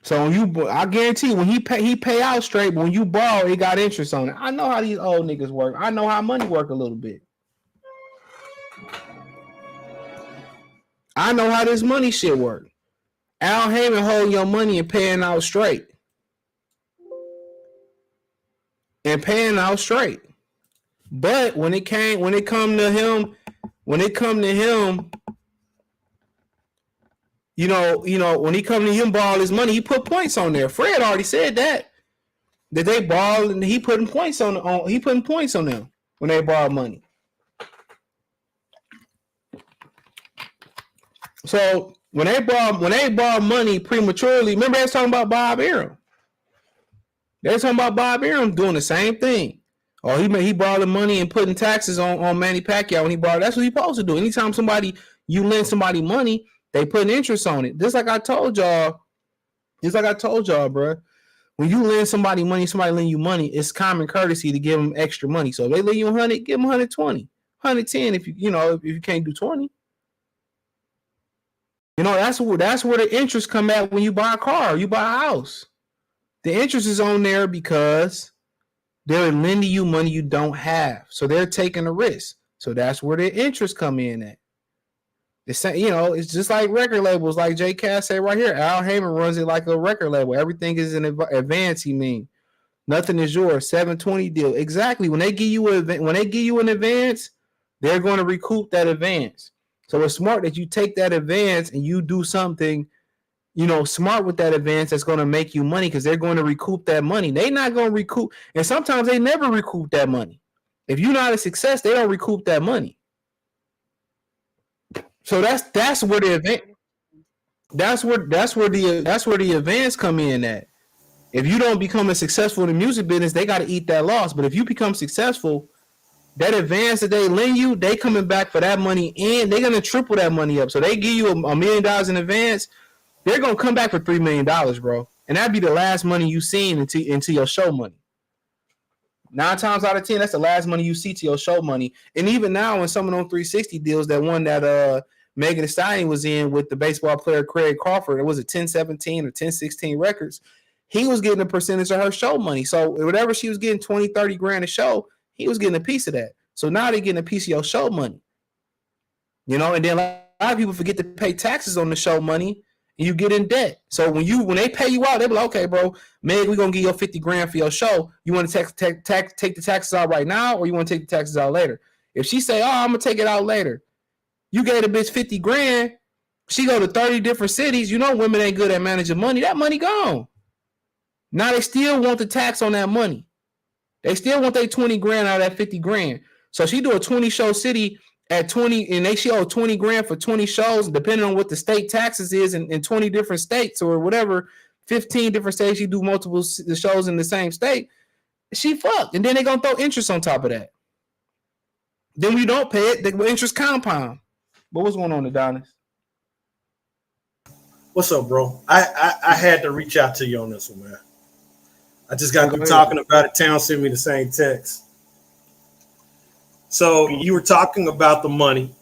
So when I guarantee when he pay out straight, but when you borrow, it got interest on it. I know how these old niggas work. I know how money work a little bit. I know how this money shit work. Al Haymon holding your money and paying out straight. But when it come to him, you know, when he come to him borrow his money, he put points on there. Fred already said that they borrowed and he putting points on them when they borrow money. So when they borrow money prematurely, remember they was talking about Bob Arum. They was talking about Bob Arum doing the same thing. Or he borrowed the money and putting taxes on Manny Pacquiao when he borrowed. That's what he's supposed to do. Anytime you lend somebody money, they put interest on it. Just like I told y'all, bro. When you lend somebody money, somebody lend you money, it's common courtesy to give them extra money. So if they lend you 100, give them 120, 110 if you can't do 20. You know, that's where the interest come at when you buy a car, you buy a house. The interest is on there because they're lending you money you don't have. So they're taking a risk. So that's where the interest come in at. It's just like record labels, like J. Cass said right here. Al Haymon runs it like a record label. Everything is in advance. He mean nothing is yours. 720 deal. Exactly. When they give you an advance, they're going to recoup that advance. So it's smart that you take that advance and you do something, smart with that advance that's going to make you money because they're going to recoup that money. They're not going to recoup, and sometimes they never recoup that money. If you're not a success, they don't recoup that money. So that's where the event. That's where the events come in at. If you don't become a successful in the music business, they got to eat that loss. But if you become successful, that advance that they lend you, they coming back for that money and they're gonna triple that money up. So they give you $1 million in advance, they're gonna come back for $3 million, bro. And that'd be the last money you seen into your show money. 9 times out of 10, that's the last money you see to your show money. And even now, in some of them 360 deals, that one that Megan Thee Stallion was in with the baseball player Craig Crawford, it was a 1017 or 1016 records. He was getting a percentage of her show money. So whatever she was getting 20, 30 grand a show, he was getting a piece of that. So now they're getting a piece of your show money. And then a lot of people forget to pay taxes on the show money. and you get in debt. So when they pay you out, they be like, okay, bro, maybe we're gonna give you $50,000 for your show. You want to take the taxes out right now, or you want to take the taxes out later? If she say, oh, I'm gonna take it out later, you gave the bitch $50,000. She go to 30 different cities. You know women ain't good at managing money. That money gone. Now they still want the tax on that money. They still want their $20,000 out of that $50,000. So she do a 20-show city at 20, and she owe $20,000 for 20 shows, depending on what the state taxes is in 20 different states or whatever, 15 different states. You do multiple shows in the same state. She fucked, and then they gonna throw interest on top of that. Then when you don't pay it, the interest compound. But what's going on, Adonis? What's up, bro? I had to reach out to you on this one, man. I just got through talking about it. Town sent me the same text. So you were talking about the money.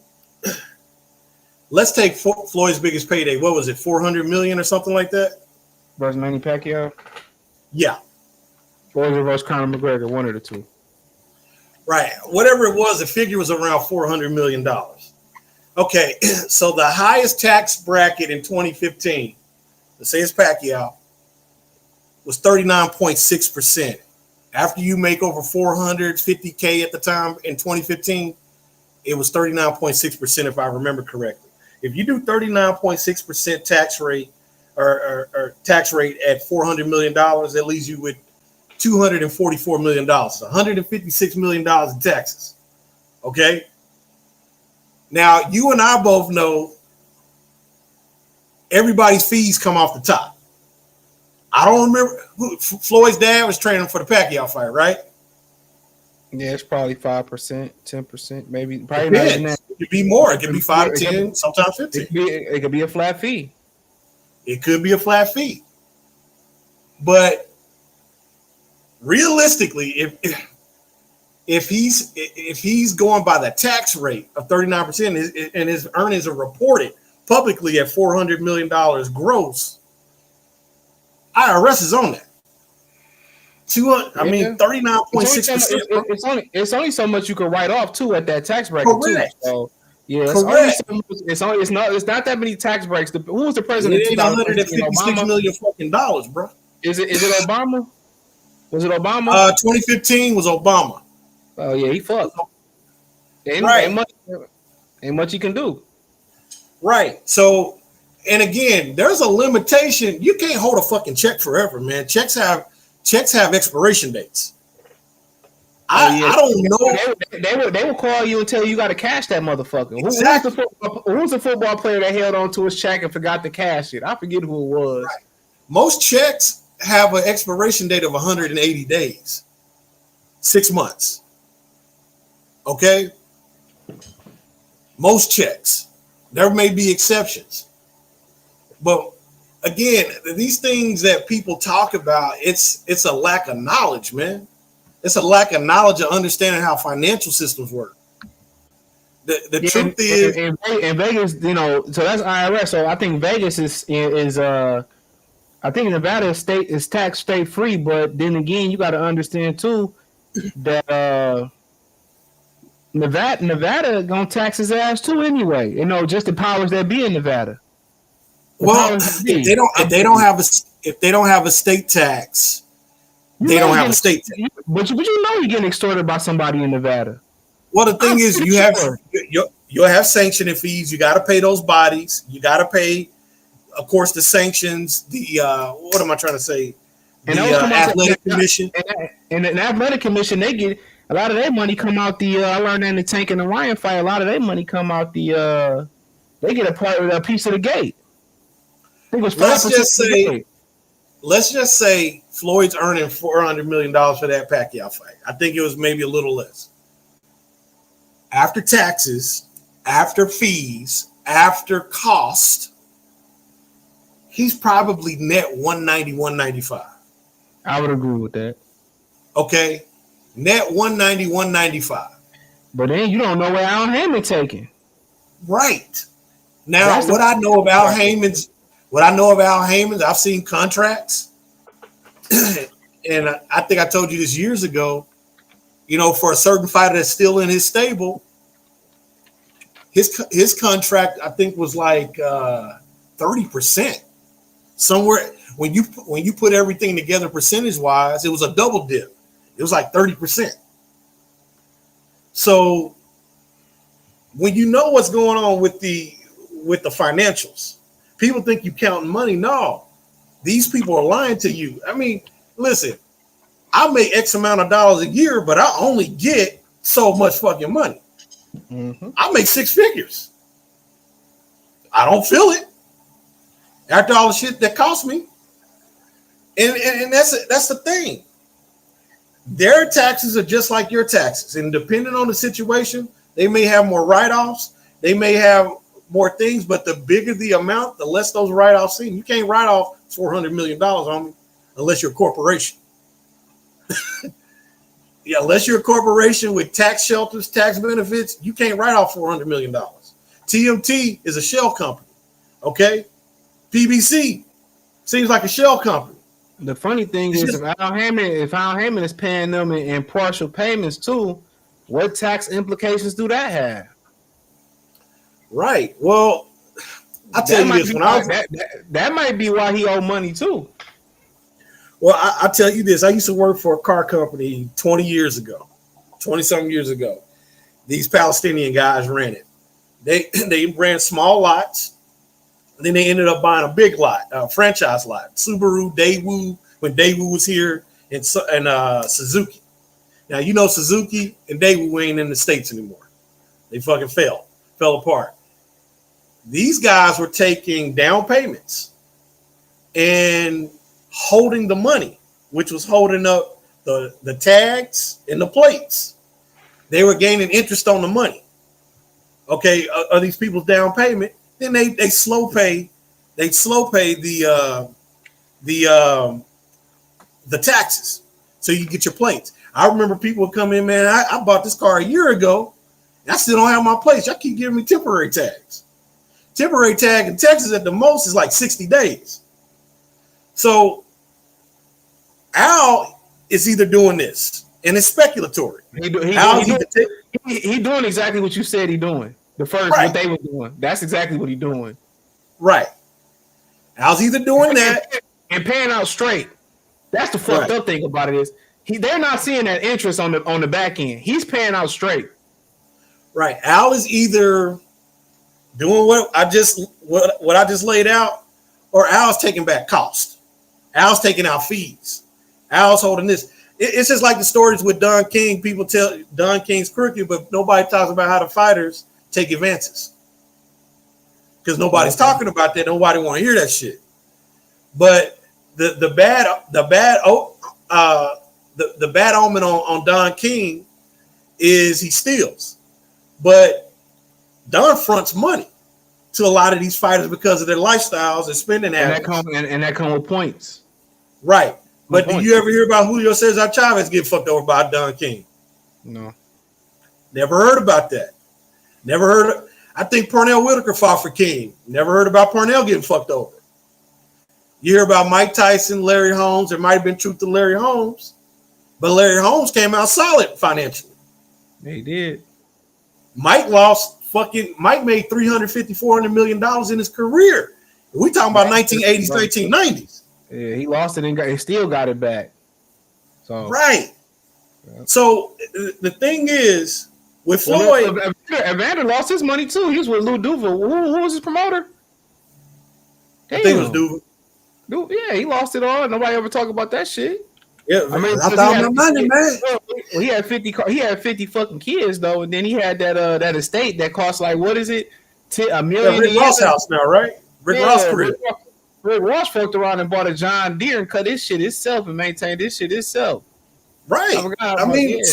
Let's take Floyd's biggest payday. What was it, 400 million or something like that? Versus Manny Pacquiao? Yeah. Or was it versus Conor McGregor? One of the two. Right. Whatever it was, the figure was around $400 million. Okay, so the highest tax bracket in 2015, let's say it's Pacquiao, was 39.6%. After you make over 450K at the time in 2015, it was 39.6%, if I remember correctly. If you do 39.6% tax rate or tax rate at $400 million, that leaves you with $244 million, $156 million in taxes. Okay. Now, you and I both know everybody's fees come off the top. I don't remember. Floyd's dad was training for the Pacquiao fight, right? Yeah, it's probably 5%, 10%, maybe. Probably not even that. It could be more. It could be 5 to 10, sometimes 15. It could be a flat fee. It could be a flat fee. But realistically, if he's going by the tax rate of 39% and his earnings are reported publicly at $400 million gross, IRS is on that. 39.6%. It's only so much you can write off too at that tax bracket. Correct. Too. So yeah, it's not that many tax breaks. Who was the president? It ain't $156 million fucking dollars, bro. Is it Obama? Was it Obama? 2015 was Obama. Oh yeah, he fucked. Ain't much he can do. Right. So, and again, there's a limitation. You can't hold a fucking check forever, man. Checks have expiration dates. I don't know. They will call you and tell you got to cash that motherfucker. Exactly. Who's the football player that held on to his check and forgot to cash it? I forget who it was. Right. Most checks have an expiration date of 180 days, 6 months. Okay. Most checks. There may be exceptions. But again, these things that people talk about, it's a lack of knowledge, man. It's a lack of knowledge of understanding how financial systems work. The truth is, in Vegas, so that's IRS. So I think Vegas is I think Nevada is tax state free, but then again, you got to understand too that Nevada gonna tax his ass too anyway. Just the powers that be in Nevada. Well, if they don't have a state tax, they don't have a state tax. But you're getting extorted by somebody in Nevada. Well, the thing is, you'll have sanctioning fees. You got to pay those bodies. You got to pay, of course, the sanctions. The what am I trying to say? The athletic commission. And the athletic commission, they get a lot of their money come out the. I learned that in the Tank and the Ryan fight. A lot of their money come out the. They get a piece of the gate. I think it was 5%. Let's just say Floyd's earning $400 million for that Pacquiao fight. I think it was maybe a little less. After taxes, after fees, after cost, he's probably net 190, 195. I would agree with that. Okay. Net 190, 195. But then you don't know where Al Haymon taking. Right. Now, what I know of Al Haymon's, I've seen contracts. And I think I told you this years ago, for a certain fighter that's still in his stable, his contract, I think, was like $30 30%. Somewhere when you put everything together percentage wise, it was a double dip. It was like 30%. So when you know what's going on with the financials, people think you counting money. No, these people are lying to you. I mean, listen, I make X amount of dollars a year, but I only get so much fucking money. I make 6 figures. I don't feel it after all the shit that cost me. And that's the thing. Their taxes are just like your taxes, and depending on the situation, they may have more write-offs, they may have more things, but the bigger the amount, the less those write-offs seem. You can't write off $400 million on me unless you're a corporation. Yeah, unless you're a corporation with tax shelters, tax benefits, you can't write off $400 million. TMT is a shell company, okay? PBC seems like a shell company. The funny thing is, if Al Haymon is paying them in partial payments too, what tax implications do that have? Right. Well, I'll tell you this. That might be why he owe money too. Well, I'll tell you this. I used to work for a car company 20 something years ago. These Palestinian guys ran it. They ran small lots. Then they ended up buying a big lot, a franchise lot. Subaru, Daewoo, when Daewoo was here, and Suzuki. Now, you know Suzuki and Daewoo ain't in the States anymore. They fucking fell apart. These guys were taking down payments and holding the money, which was holding up the tags and the plates. They were gaining interest on the money. Okay, are these people's down payment? Then they slow pay the taxes, so you get your plates. I remember people would come in, man. I bought this car a year ago, and I still don't have my plates. Y'all keep giving me temporary tags. Temporary tag in Texas at the most is like 60 days. So Al is either doing this, and it's speculatory. He doing exactly what you said he doing. The first, right. What they were doing. That's exactly what he's doing. Right. Al's either doing that and paying out straight. That's the fucked up thing about it is they're not seeing that interest on the back end. He's paying out straight. Right. Al is either doing what I just laid out, or Al's taking back cost. Al's taking out fees. Al's holding this. It's just like the stories with Don King. People tell Don King's crooked, but nobody talks about how the fighters take advances, because nobody's talking about that. Nobody want to hear that shit. But the bad omen on Don King is he steals, but Don fronts money to a lot of these fighters because of their lifestyles and spending habits. And that come with points, right? But do you ever hear about Julio Cesar Chavez get fucked over by Don King? No, never heard about that. Never heard. I think Pernell Whitaker fought for King. Never heard about Pernell getting fucked over. You hear about Mike Tyson, Larry Holmes. There might have been truth to Larry Holmes, but Larry Holmes came out solid financially. They did. Mike made $350-400 million in his career. We talking about 1980s, 1990s. Yeah, he lost it and he still got it back. So right. Yeah. So the thing is, with Floyd, Evander lost his money too. He was with Lou Duval. Who was his promoter? Damn. I think it was Duval. Yeah, he lost it all. Nobody ever talk about that shit. Yeah, I mean, I thought my money, man. Well, he had 50 fucking kids though, and then he had that estate that cost like, what is it? $1 million. Rick Ross house now, right? Rick Ross crib. Rick Ross fucked around and bought a John Deere and cut his shit himself and maintained this shit himself. Right. I mean,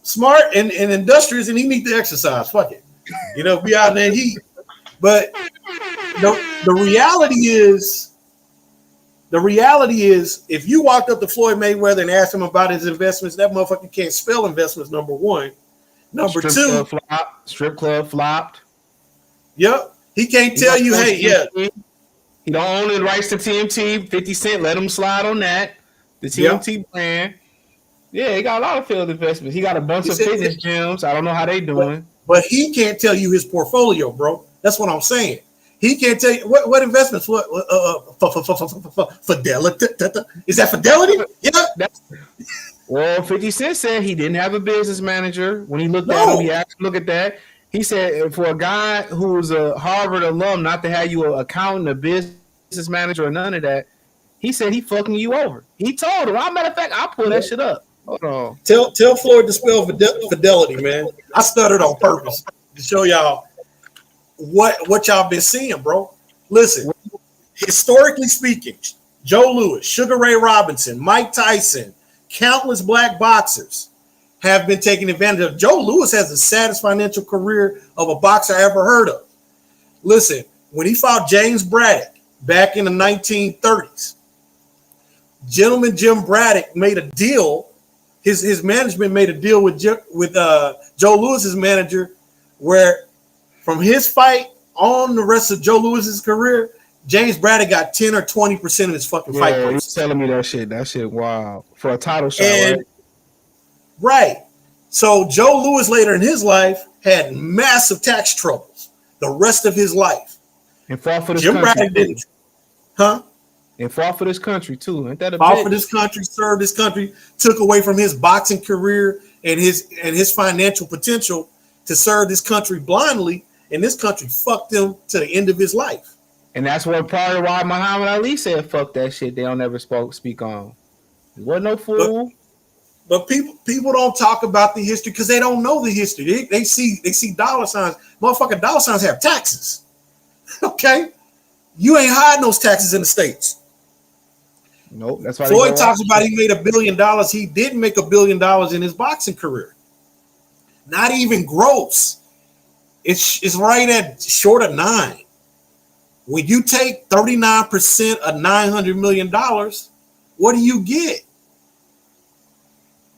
smart and industrious, and he need to exercise. Fuck it, be out there in heat. But the reality is, if you walked up to Floyd Mayweather and asked him about his investments, that motherfucker can't spell investments. Number one, number two, strip club flopped. Yep, he can't tell you, hey, yeah. He don't own the rights to TMT. 50 Cent let him slide on that. The TMT brand. Yeah, he got a lot of failed investments. He got a bunch of fitness gyms. I don't know how they doing. But he can't tell you his portfolio, bro. That's what I'm saying. He can't tell you what investments. What Fidelity? Is that Fidelity? Yeah. Well, 50 Cent said he didn't have a business manager. When he looked at him, he asked him, look at that. He said for a guy who's a Harvard alum not to have you an accountant, a business manager, or none of that, he said he fucking you over. He told him. As a matter of fact, I'll pull that shit up. Hold on. Tell Floyd to spell Fidelity, man. I stuttered on purpose to show y'all what y'all been seeing, bro. Listen, historically speaking, Joe Louis, Sugar Ray Robinson, Mike Tyson, countless black boxers have been taking advantage of. Joe Louis has the saddest financial career of a boxer I ever heard of. Listen, when he fought James Braddock back in the 1930s, Gentleman Jim Braddock made a deal. His management made a deal with Joe Louis's manager, where from his fight on the rest of Joe Louis's career, James Braddock got 10 or 20% of his fucking fight. Yeah, he was telling me that shit. That shit, wow. For a title shot, right? Right. So Joe Louis later in his life had massive tax troubles the rest of his life. And fought for this Jim country. Braddock didn't. Huh? And fought for this country too. Ain't that a fought bitch? for this country, served this country, took away from his boxing career and his financial potential to serve this country blindly, and this country fucked him to the end of his life. And that's what part of why Muhammad Ali said, "Fuck that shit." They don't ever speak on. It wasn't no fool. But people don't talk about the history because they don't know the history. They see dollar signs. Motherfucking dollar signs have taxes. Okay, you ain't hiding those taxes in the States. Nope. That's why Floyd talks about he made $1 billion. He didn't make $1 billion in his boxing career. Not even gross. It's right at short of 9. When you take 39% of $900 million, what do you get?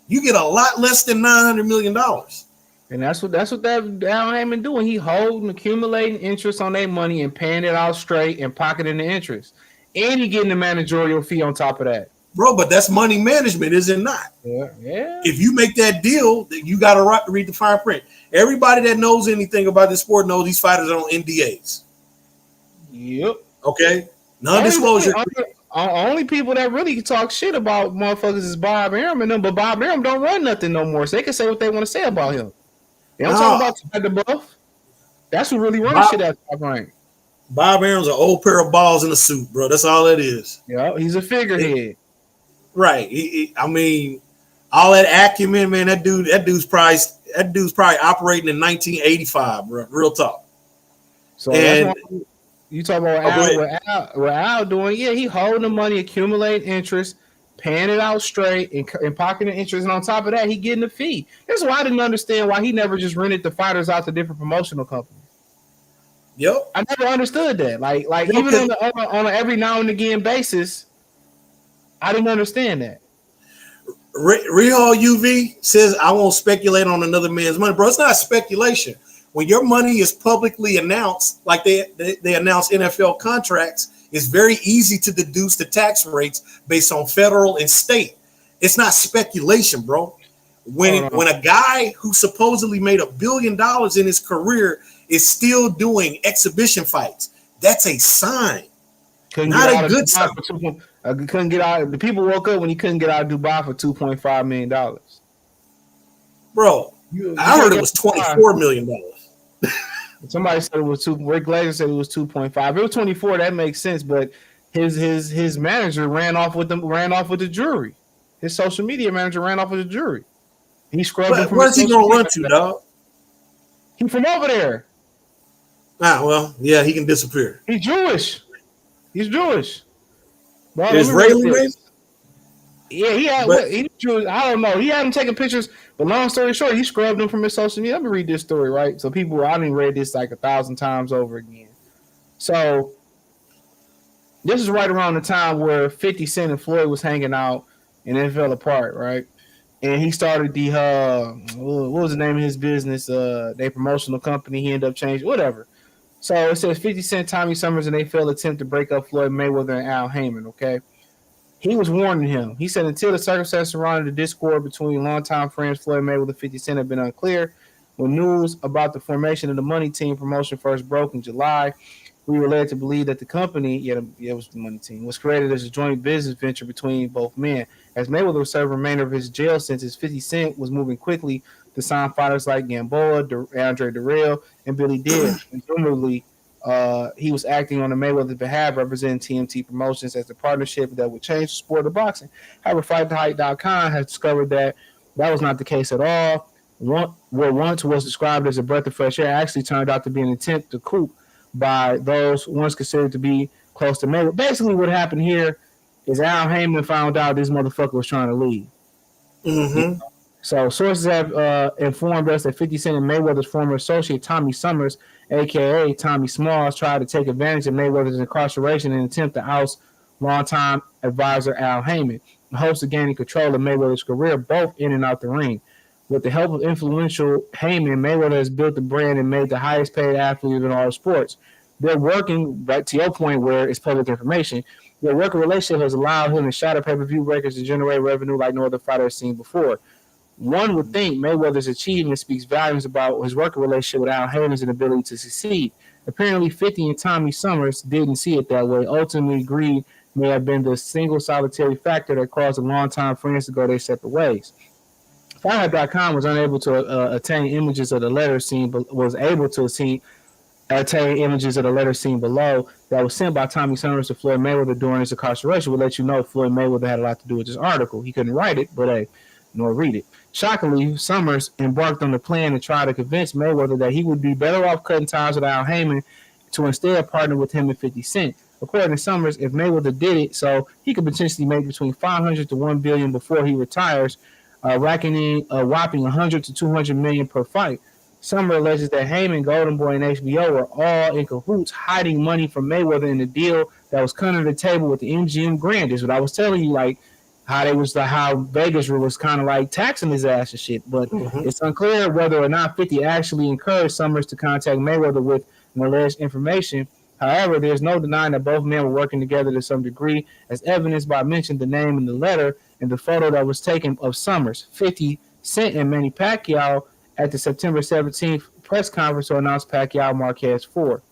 You get a lot less than $900 million. And that's what that Al Haymon doing. He holding, accumulating interest on their money and paying it out straight and pocketing the interest. And he getting the managerial fee on top of that. Bro, but that's money management, is it not? Yeah. If you make that deal, you got a right to read the fine print. Everybody that knows anything about this sport knows these fighters are on NDAs. Yep. Okay? Non-disclosure. Only people that really talk shit about motherfuckers is Bob Arum and them, but Bob Arum don't run nothing no more, so they can say what they want to say about him. They don't talk about the buff. That's who really runs shit at top rank. Bob Arum's an old pair of balls in a suit, bro. That's all it is. Yeah, he's a figurehead. Right. I mean, all that acumen, man. That dude's probably operating in 1985, bro. Real talk. So and you talk about what Al doing? Yeah, he holding the money, accumulating interest, paying it out straight, and pocketing interest, and on top of that, he getting the fee. That's why I didn't understand why he never just rented the fighters out to different promotional companies. Yep. I never understood that. Like even on an every now and again basis, I didn't understand that. Rehal UV says, I won't speculate on another man's money. Bro, it's not speculation. When your money is publicly announced, like they announce NFL contracts, it's very easy to deduce the tax rates based on federal and state. It's not speculation, bro. When a guy who supposedly made $1 billion in his career is still doing exhibition fights, that's a sign. Not a good sign. Couldn't get out. The people woke up when he couldn't get out of Dubai for $2.5 million. Bro, I heard it was $24 million. Somebody said it was 2. Rick Glazer said it was 2.5. If it was 24, that makes sense. But his manager ran off with the jury. His social media manager ran off with the jury. He scrubbed him from. Where's he gonna run to, dog? He from over there. Ah, well, yeah, he can disappear. He's Jewish. Well, Israeli? Yeah, he's Jewish. I don't know. He had him taking pictures, but long story short, he scrubbed him from his social media. Let me read this story, right? So I didn't read this like 1,000 times over again. So this is right around the time where 50 Cent and Floyd was hanging out and it fell apart, right? And he started the what was the name of his business? Their promotional company. He ended up changing whatever. So it says 50 Cent, Tommy Summers, and they failed attempt to break up Floyd Mayweather and Al Haymon. Okay, he was warning him. He said until the circumstances surrounding the discord between longtime friends Floyd Mayweather and 50 Cent have been unclear, when news about the formation of the Money Team promotion first broke in July, We were led to believe that the company, it was the money team, was created as a joint business venture between both men. As Mayweather was serving the remainder of his jail sentence, 50 Cent was moving quickly to sign fighters like Gamboa, Andre Darrell, and Billy Diaz. Presumably, he was acting on the Mayweather's behalf, representing TMT Promotions as the partnership that would change the sport of boxing. However, FightTheHype.com has discovered that was not the case at all. What once was described as a breath of fresh air actually turned out to be an attempt to coup by those once considered to be close to Mayweather. Basically, what happened here is Al Haymon found out this motherfucker was trying to leave. Mm-hmm. So sources have informed us that 50 Cent and Mayweather's former associate Tommy Summers, a.k.a. Tommy Smalls, tried to take advantage of Mayweather's incarceration in an attempt to oust longtime advisor Al Haymon, in hopes of gaining control of Mayweather's career, both in and out the ring. With the help of influential Haymon, Mayweather has built the brand and made the highest paid athlete in all sports. They're working, right to your point where it's public information, their working relationship has allowed him to shatter pay-per-view records to generate revenue like no other fighter has seen before. One would think Mayweather's achievement speaks volumes about his working relationship with Al Haymon's ability to succeed. Apparently, 50 and Tommy Summers didn't see it that way. Ultimately, greed may have been the single solitary factor that caused the longtime friends to go their separate ways. FightHype.com was unable to attain images of the letter seen, but was able to attain images of the letter seen below that was sent by Tommy Summers to Floyd Mayweather during his incarceration. Would let you know Floyd Mayweather had a lot to do with this article. He couldn't write it, but nor read it. Shockingly, Summers embarked on the plan to try to convince Mayweather that he would be better off cutting ties with Al Haymon to instead partner with him and 50 Cent. According to Summers, if Mayweather did it, so he could potentially make between $500 to $1 billion before he retires, racking in a whopping $100 to $200 million per fight. Summer alleges that Haymon, Golden Boy, and HBO were all in cahoots, hiding money from Mayweather in the deal that was cut under the table with the MGM Grand. Is what I was telling you, like how Vegas was kind of like taxing his ass and shit. But it's unclear whether or not 50 actually encouraged Summers to contact Mayweather with an alleged information. However, there's no denying that both men were working together to some degree, as evidenced by mentioning the name in the letter and the photo that was taken of Summers, 50 Cent, and Manny Pacquiao at the September 17th press conference to announce Pacquiao Marquez 4.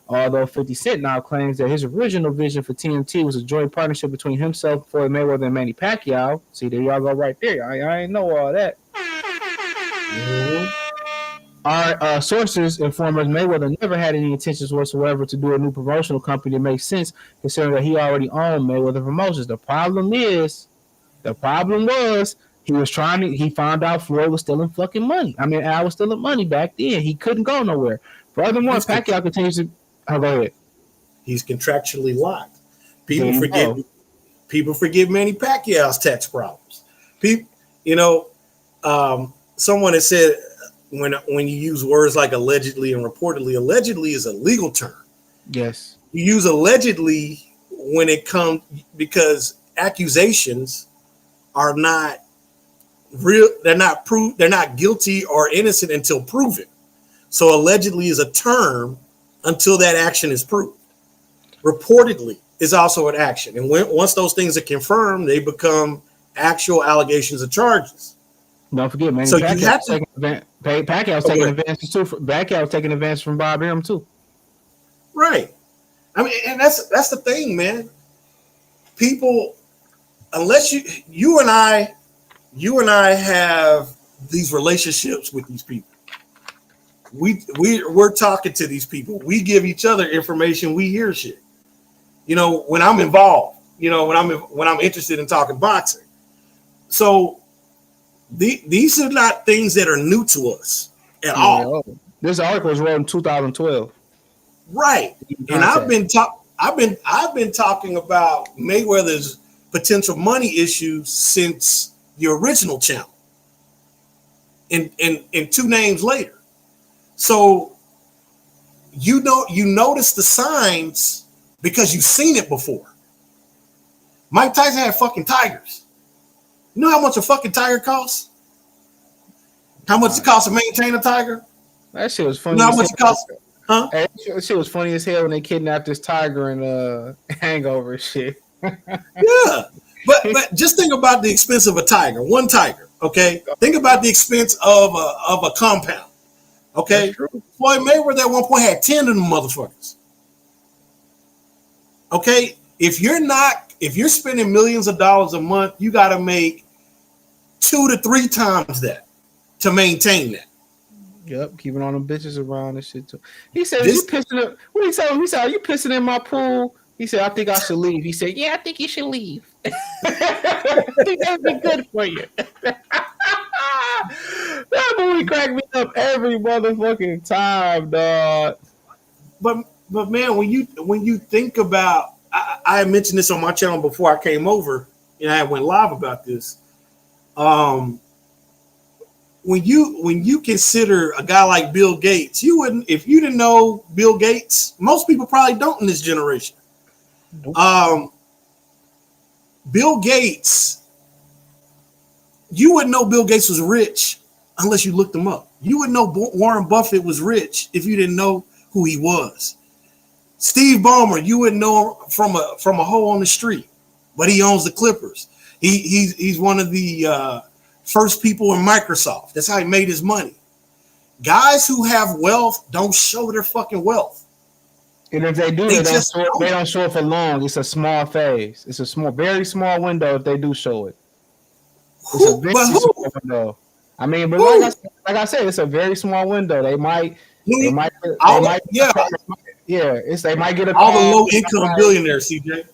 Although 50 Cent now claims that his original vision for TMT was a joint partnership between himself, Floyd Mayweather, and Manny Pacquiao. See, there y'all go right there. I ain't know all that. Our sources inform us Mayweather never had any intentions whatsoever to do a new promotional company that makes sense, considering that he already owned Mayweather Promotions. The problem was he found out Floyd was stealing fucking money. I mean, Al was stealing money back then. He couldn't go nowhere. Furthermore, Pacquiao continues to go ahead. He's contractually locked. People forget Manny Pacquiao's tax problems. Someone has said when you use words like allegedly and reportedly, allegedly is a legal term. Yes. You use allegedly when it comes because accusations are not real. They're not proved. They're not guilty or innocent until proven. So allegedly is a term until that action is proved. Reportedly is also an action. And once those things are confirmed, they become actual allegations of charges. Don't forget, man. So Pacquiao's taking advantage too. Pacquiao's taking advantage from Bob Arum too. Right. I mean, and that's the thing, man. People, unless you and I have these relationships with these people. We're talking to these people. We give each other information. We hear shit. When I'm involved, when I'm interested in talking boxing. So these are not things that are new to us at all. This article was wrote in 2012. Right. And I've been talking about Mayweather's potential money issues since the original channel. And 2 names later. So you notice the signs because you've seen it before. Mike Tyson had fucking tigers. You know how much a fucking tiger costs? How much it costs to maintain a tiger? That shit was funny. You know how much it costs? Huh? That shit was funny as hell when they kidnapped this tiger in Hangover shit. Yeah. But just think about the expense of a tiger, one tiger, okay? Think about the expense of a compound. Okay, Floyd Mayweather at one point had 10 of them motherfuckers. Okay, if you're spending millions of dollars a month, you got to make 2 to 3 times that to maintain that. Yep, keeping all them bitches around and shit too. He said, "You pissing up?" What he said? He said, "Are you pissing in my pool?" He said, "I think I should leave." He said, "Yeah, I think you should leave. I think that would be good for you." That movie cracked me up every motherfucking time, dog. But man, when you think about, I mentioned this on my channel before I came over, and I went live about this. When you consider a guy like Bill Gates, you wouldn't, if you didn't know Bill Gates. Most people probably don't in this generation. Bill Gates, you wouldn't know Bill Gates was rich unless you looked him up. You wouldn't know Warren Buffett was rich if you didn't know who he was. Steve Ballmer, you wouldn't know him from a hole on the street, but he owns the Clippers. He's one of the first people in Microsoft. That's how he made his money. Guys who have wealth don't show their fucking wealth. And if they do, they don't show it for long. It's a small phase. It's a very small window if they do show it. It's a very small window. I mean, but like I said, it's a very small window. They might get a all the low income billionaires, CJ.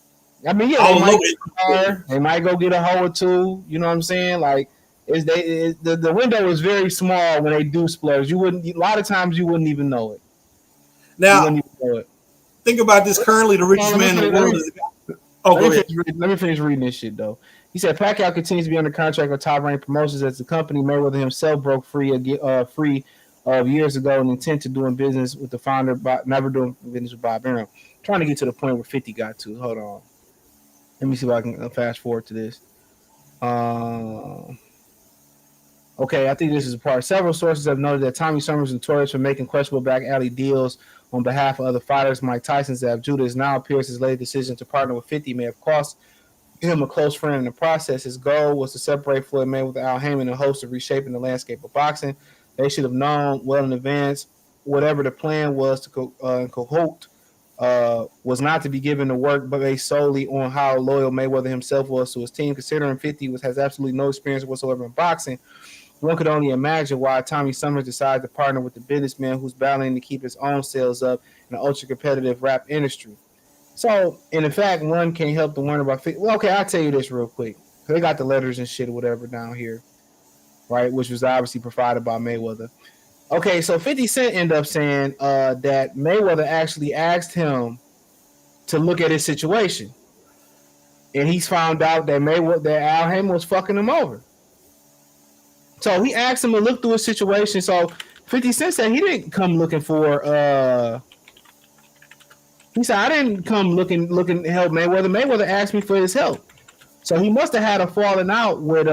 I mean, they might go get a hoe or two. You know what I'm saying? Like, the window is very small when they do splurge. You wouldn't. A lot of times you wouldn't even know it. Now, think about this. Currently, the richest man in the world is. Let me finish reading this shit though. He said Pacquiao continues to be under contract with Top Rank Promotions as the company Mayweather himself broke free of years ago and intent to doing business with the founder, but never doing business with Bob Arum. Trying to get to the point where 50 got to. Hold on. Let me see if I can fast forward to this. Okay, I think this is a part. Several sources have noted that Tommy Summers notorious for making questionable back alley deals on behalf of other fighters. Mike Tyson's Ab Judah now appears his late decision to partner with 50 may have cost him a close friend in the process. His goal was to separate Floyd Mayweather with Al Haymon in hopes of reshaping the landscape of boxing. They should have known well in advance whatever the plan was to cohort was not to be given the work but based solely on how loyal Mayweather himself was to his team. Considering 50 has absolutely no experience whatsoever in boxing, one could only imagine why Tommy Summers decided to partner with the businessman who's battling to keep his own sales up in the ultra-competitive rap industry. So, in fact, one can't help to wonder about 50. Well, okay, I'll tell you this real quick. They got the letters and shit or whatever down here, right, which was obviously provided by Mayweather. Okay, so 50 Cent ended up saying that Mayweather actually asked him to look at his situation. And he's found out that Al Haymon was fucking him over. So he asked him to look through his situation. So 50 Cent said he didn't come looking for he said, I didn't come looking to help Mayweather. Mayweather asked me for his help. So he must have had a falling out with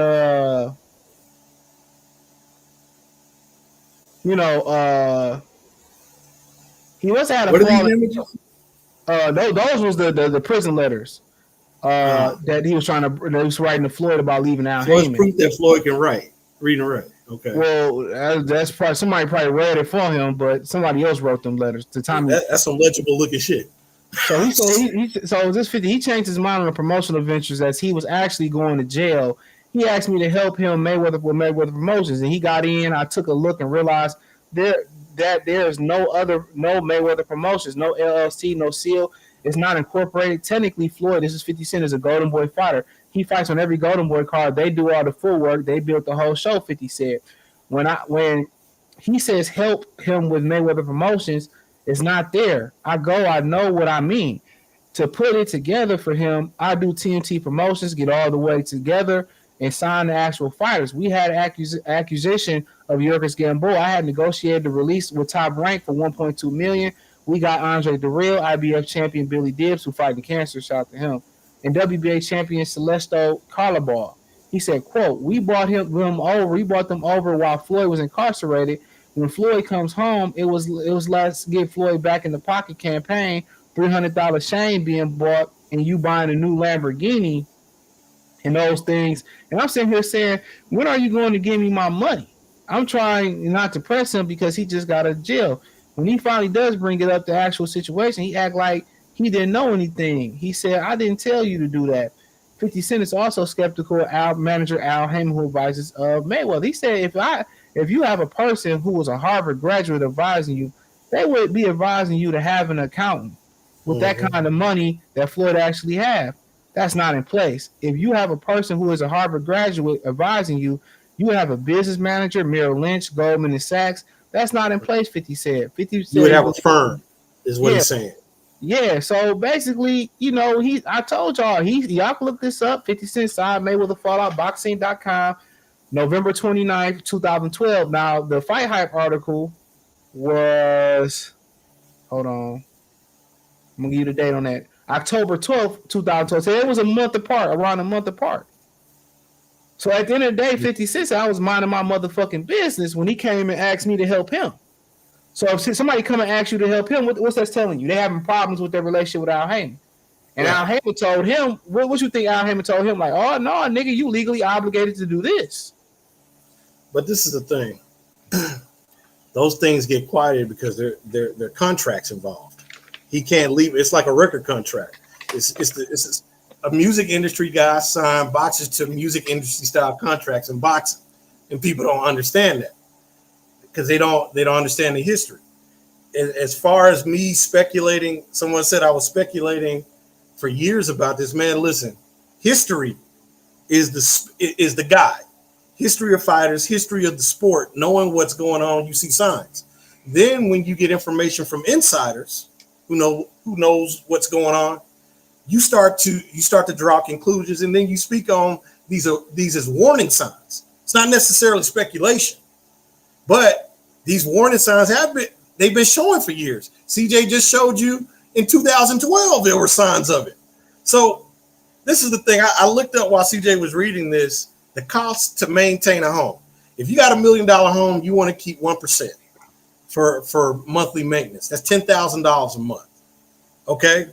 he must have had a falling out. Those was the prison letters that he was writing to Floyd about leaving Al Haymon. Proof that Floyd can read and write. Okay. Well, that's probably somebody read it for him, but somebody else wrote them letters to Tommy. That's some legible looking shit. So this 50, he changed his mind on the promotional ventures as he was actually going to jail. He asked me to help him with Mayweather Promotions, and he got in. I took a look and realized there's no Mayweather Promotions, no LLC, no seal. It's not incorporated. Technically, Floyd, this is 50 Cent, is a Golden Boy fighter. He fights on every Golden Boy card. They do all the full work. They built the whole show, 50 said. When he says help him with Mayweather Promotions, it's not there. I know what I mean. To put it together for him, I do TNT Promotions, get all the way together, and sign the actual fighters. We had accusation of Yurkus Gamboa. I had negotiated the release with Top Rank for $1.2 million. We got Andre Durrell, IBF champion Billy Dibbs, who fighting cancer, shout out to him, and WBA champion Celeste Carlaball. He said, quote, we brought them over while Floyd was incarcerated. When Floyd comes home, it was let's get Floyd back in the pocket campaign, $300 Shane being bought, and you buying a new Lamborghini and those things. And I'm sitting here saying, when are you going to give me my money? I'm trying not to press him because he just got out of jail. When he finally does bring it up, the actual situation, he act like he didn't know anything. He said, I didn't tell you to do that. 50 Cent is also skeptical of manager Al Haymon, who advises Mayweather. He said, if you have a person who was a Harvard graduate advising you, they would be advising you to have an accountant with that kind of money that Floyd actually have. That's not in place. If you have a person who is a Harvard graduate advising you, you would have a business manager, Merrill Lynch, Goldman and Sachs. That's not in place, 50 said. 50 said you would have a firm, is what he's saying. Yeah, so basically, you know, I told y'all, y'all can look this up. 50 Cent side Mayweather Fallout, boxing.com, November 29th, 2012. Now, the Fight Hype article was, hold on, I'm going to give you the date on that. October 12th, 2012. So it was a month apart, around a month apart. So at the end of the day, 50 Cent, I was minding my motherfucking business when he came and asked me to help him. So if somebody come and ask you to help him, what's that telling you? They having problems with their relationship with Al Haymon. And Al Haymon told him, what you think Al Haymon told him? Like, oh, no, nigga, you legally obligated to do this. But this is the thing. Those things get quieted because there are contracts involved. He can't leave. It's like a record contract. It's a music industry guy signed boxers to music industry style contracts in boxing. And people don't understand that. Because they don't understand the history. As far as me speculating, someone said I was speculating for years about this. Man, listen, history is the guide. History of fighters, history of the sport, knowing what's going on, you see signs. Then when you get information from insiders who knows what's going on, you start to draw conclusions, and then you speak on these as warning signs. It's not necessarily speculation, but these warning signs they've been showing for years. CJ just showed you in 2012 there were signs of it. So this is the thing. I looked up while CJ was reading this, the cost to maintain a home. If you got $1 million home, you want to keep 1% for monthly maintenance. That's $10,000 a month. Okay.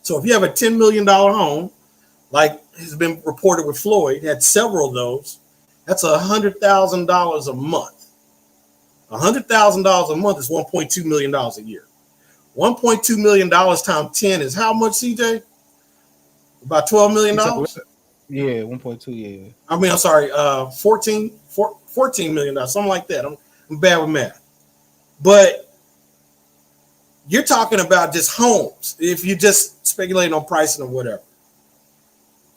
So if you have a $10 million home, like has been reported with Floyd, had several of those, that's $100,000 a month. $100,000 a month is $1.2 million a year. $1.2 million times 10 is how much, CJ? About $12 million? Yeah, 1.2, yeah. I mean, I'm sorry, $14 million, something like that. I'm bad with math. But you're talking about just homes, if you're just speculating on pricing or whatever.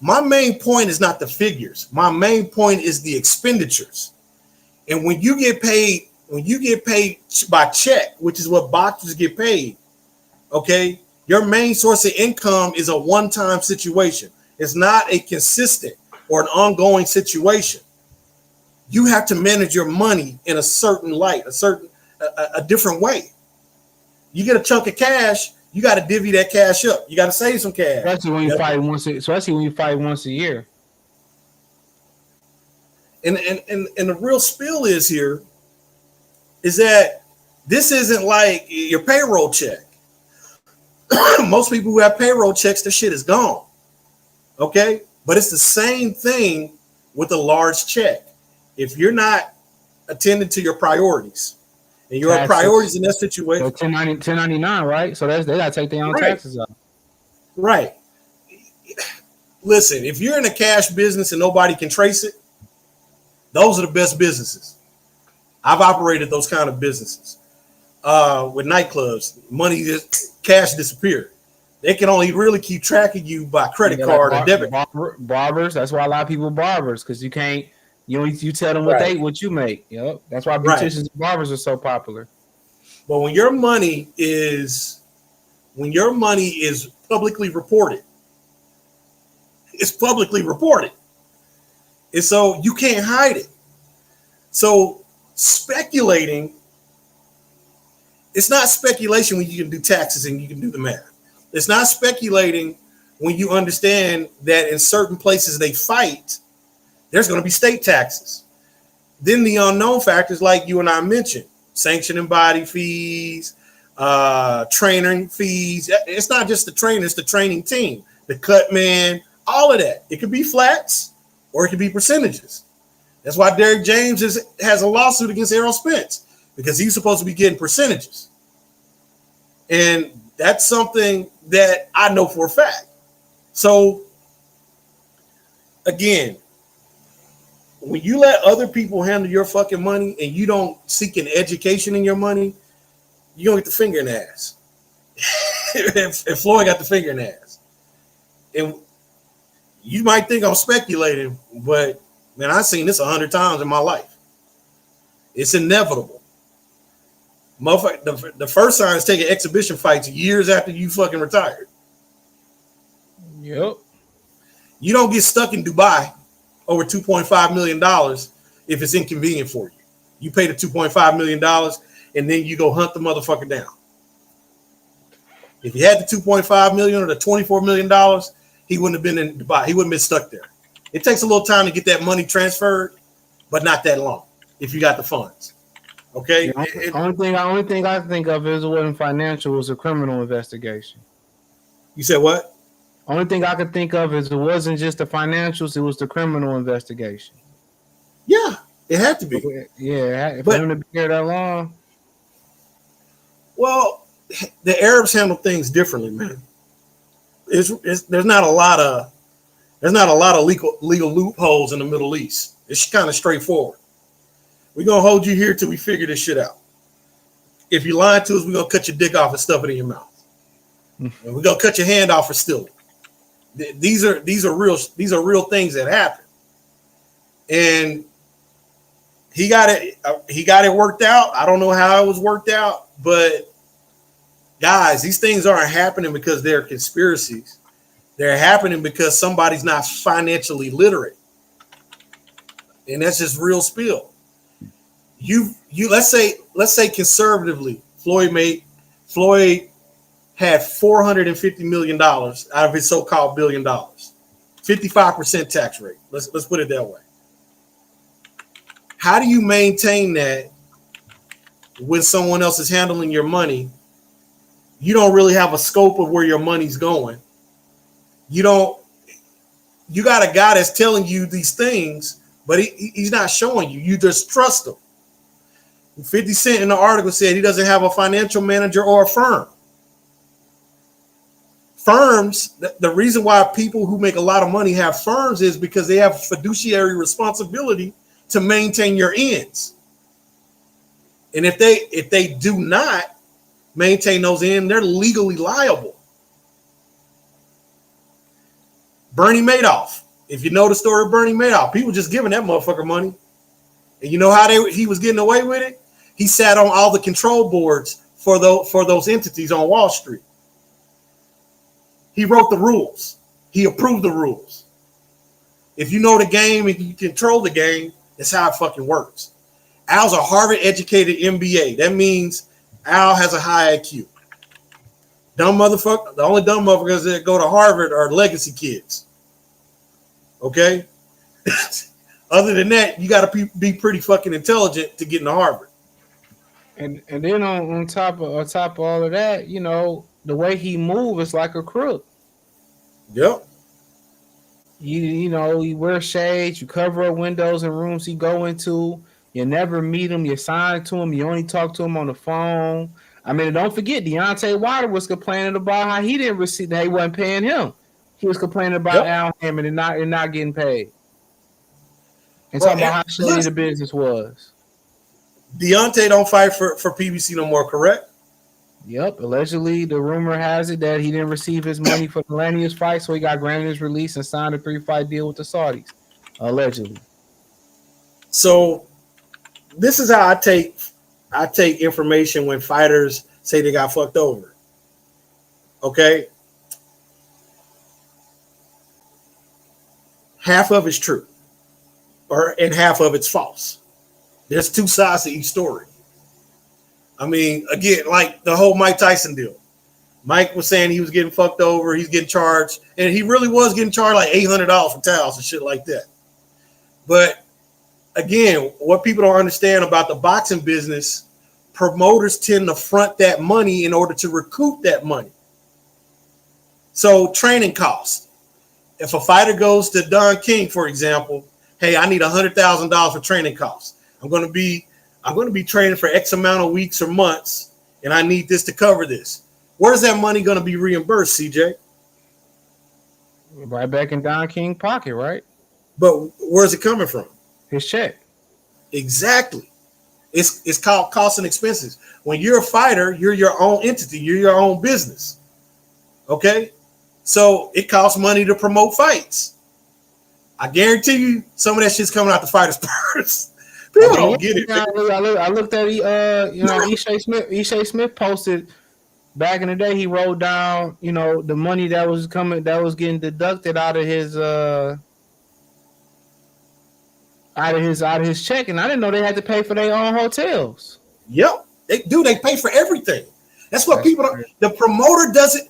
My main point is not the figures. My main point is the expenditures. And when you get paid by check, which is what boxers get paid, okay, your main source of income is a one-time situation. It's not a consistent or an ongoing situation. You have to manage your money in a certain light, a different way. You get a chunk of cash, you got to divvy that cash up. You got to save some cash. Especially when you fight once a year. And the real spill is here is that this isn't like your payroll check. Most people who have payroll checks, their shit is gone. Okay? But it's the same thing with a large check. If you're not attending to your priorities, and your priorities in that situation. So 1099, right? So they got to take their own taxes out. Right. Listen, if you're in a cash business and nobody can trace it, those are the best businesses. I've operated those kind of businesses. With nightclubs, cash disappeared. They can only really keep track of you by credit card or debit. Barbers, that's why a lot of people barbers, because you can't, you tell them what you make. Yep. That's why beauticians and barbers are so popular. But when your money is publicly reported, it's publicly reported. And so you can't hide it. So speculating, it's not speculation when you can do taxes and you can do the math. It's not speculating when you understand that in certain places they fight, there's going to be state taxes. Then the unknown factors like you and I mentioned, sanctioning body fees, training fees. It's not just the trainer, it's the training team, the cut man, all of that. It could be flats or it could be percentages. That's why Derrick James has a lawsuit against Errol Spence, because he's supposed to be getting percentages. And that's something that I know for a fact. So again, when you let other people handle your fucking money and you don't seek an education in your money, you don't get the finger in the ass. If Floyd got the finger in the ass. And you might think I'm speculating, but man, I've seen this 100 times in my life. It's inevitable. Motherfucker, the first sign is taking exhibition fights years after you fucking retired. Yep. You don't get stuck in Dubai over $2.5 million if it's inconvenient for you. You pay the $2.5 million and then you go hunt the motherfucker down. If you had the $2.5 million or the $24 million, he wouldn't have been in Dubai. He wouldn't have been stuck there. It takes a little time to get that money transferred, but not that long if you got the funds. Okay. The only thing I think of is it wasn't financial, was a criminal investigation. You said what? Only thing I could think of is it wasn't just the financials, it was the criminal investigation. Yeah, it had to be. Yeah, for him to be here that long. Well, the Arabs handle things differently, man. There's not a lot of legal loopholes in the Middle East. It's kind of straightforward. We're gonna hold you here till we figure this shit out. If you lying to us, we're gonna cut your dick off and stuff it in your mouth. And we're gonna cut your hand off for stealing. These are real things that happen. And he got it worked out. I don't know how it was worked out, but guys, these things aren't happening because they're conspiracies. They're happening because somebody's not financially literate. And that's just real spill. You let's say conservatively, Floyd had $450 million out of his so-called $1 billion, 55% tax rate. Let's put it that way. How do you maintain that when someone else is handling your money? You don't really have a scope of where your money's going. You got a guy that's telling you these things, but he's not showing you. You just trust him. 50 Cent in the article said he doesn't have a financial manager or a firm. Firms, the reason why people who make a lot of money have firms is because they have fiduciary responsibility to maintain your ends. And if they do not maintain those ends, they're legally liable. Bernie Madoff. If you know the story of Bernie Madoff, people just giving that motherfucker money. And you know how he was getting away with it? He sat on all the control boards for those entities on Wall Street. He wrote the rules. He approved the rules. If you know the game and you control the game, that's how it fucking works. Al's a Harvard-educated MBA. That means Al has a high IQ. Dumb motherfucker. The only dumb motherfuckers that go to Harvard are legacy kids. Okay? Other than that, you got to be pretty fucking intelligent to get into Harvard. And then on top of all of that, you know, the way he moves is like a crook. Yep. You know, you wear shades, you cover up windows and rooms he go into. You never meet him, you sign to him, you only talk to him on the phone. I mean, don't forget, Deontay Wilder was complaining about how he didn't receive, they wasn't paying him. He was complaining about Al Haymon and not getting paid. And talking about how shady the business was. Deontay don't fight for PBC no more, correct? Yep. Allegedly, the rumor has it that he didn't receive his money for the Lanius fight, so he got granted his release and signed a 3-fight deal with the Saudis. Allegedly. So this is how I take information when fighters say they got fucked over. Okay? Half of it's true. And half of it's false. There's two sides to each story. I mean, again, like the whole Mike Tyson deal. Mike was saying he was getting fucked over. He's getting charged. And he really was getting charged like $800 for towels and shit like that. But again, what people don't understand about the boxing business, promoters tend to front that money in order to recoup that money. So training costs. If a fighter goes to Don King, for example, hey, I need $100,000 for training costs. I'm going to be training for X amount of weeks or months, and I need this to cover this. Where's that money going to be reimbursed, CJ? Right back in Don King pocket, right? But where's it coming from? His check. Exactly. It's called costs and expenses. When you're a fighter, you're your own entity. You're your own business. Okay? So it costs money to promote fights. I guarantee you some of that shit's coming out the fighter's purse. People don't get it. I looked at Ishay Smith posted back in the day. He wrote down, the money that was getting deducted out of his check, and I didn't know they had to pay for their own hotels. Yep, they pay for everything. That's what people don't. The promoter doesn't.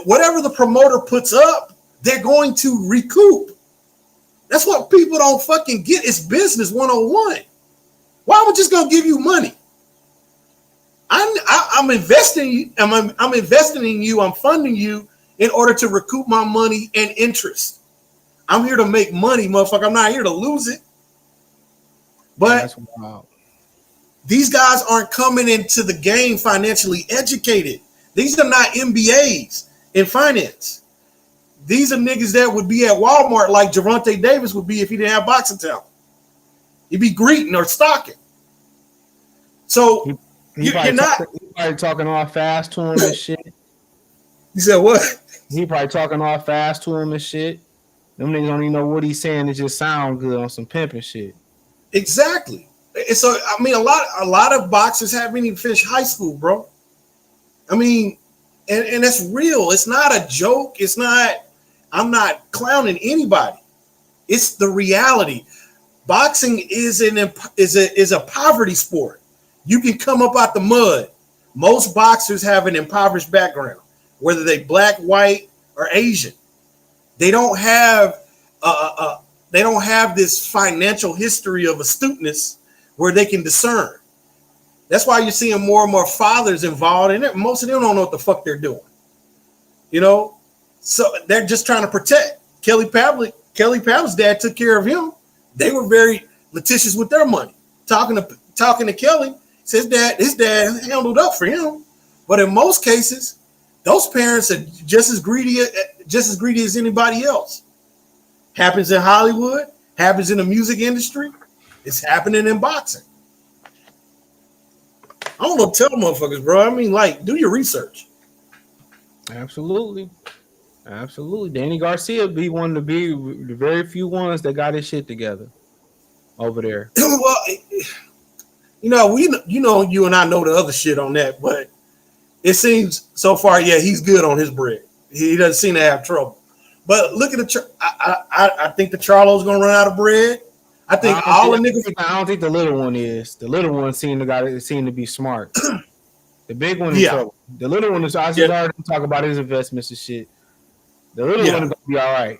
Whatever the promoter puts up, they're going to recoup. That's what people don't fucking get. It's business 101. Why am I just gonna give you money? I'm investing. I'm investing in you. I'm funding you in order to recoup my money and interest. I'm here to make money, motherfucker. I'm not here to lose it. But these guys aren't coming into the game financially educated. These are not MBAs in finance. These are niggas that would be at Walmart like Gervonta Davis would be if he didn't have boxing talent. He'd be greeting or stocking. So you're not. He probably talking all fast to him and shit. You said what? He probably talking all fast to him and shit. Them niggas don't even know what he's saying. It just sound good on some pimping shit. Exactly. And so I mean, a lot of boxers haven't even finished high school, bro. I mean, and that's real. It's not a joke. It's not. I'm not clowning anybody. It's the reality. Boxing is a poverty sport. You can come up out the mud. Most boxers have an impoverished background, whether they black, white, or Asian. They don't have this financial history of astuteness where they can discern. That's why you're seeing more and more fathers involved in it. Most of them don't know what the fuck they're doing. So they're just trying to protect. Kelly Pavlik's dad took care of him. They were very litigious with their money. Talking to Kelly, his dad handled up for him. But in most cases, those parents are just as greedy as anybody else. Happens in Hollywood, happens in the music industry, it's happening in boxing. I don't know, tell motherfuckers, bro. I mean, like, do your research. Absolutely. Danny Garcia be one to be the very few ones that got his shit together over there. Well, you and I know the other shit on that, but it seems so far, yeah, he's good on his bread. He doesn't seem to have trouble. But look at I think the Charlo's gonna run out of bread. I think all the niggas. I don't think the little one is. The little one seemed to be smart. The big one is trouble. The little one is. I just already talk about his investments and shit. The little one is gonna be all right.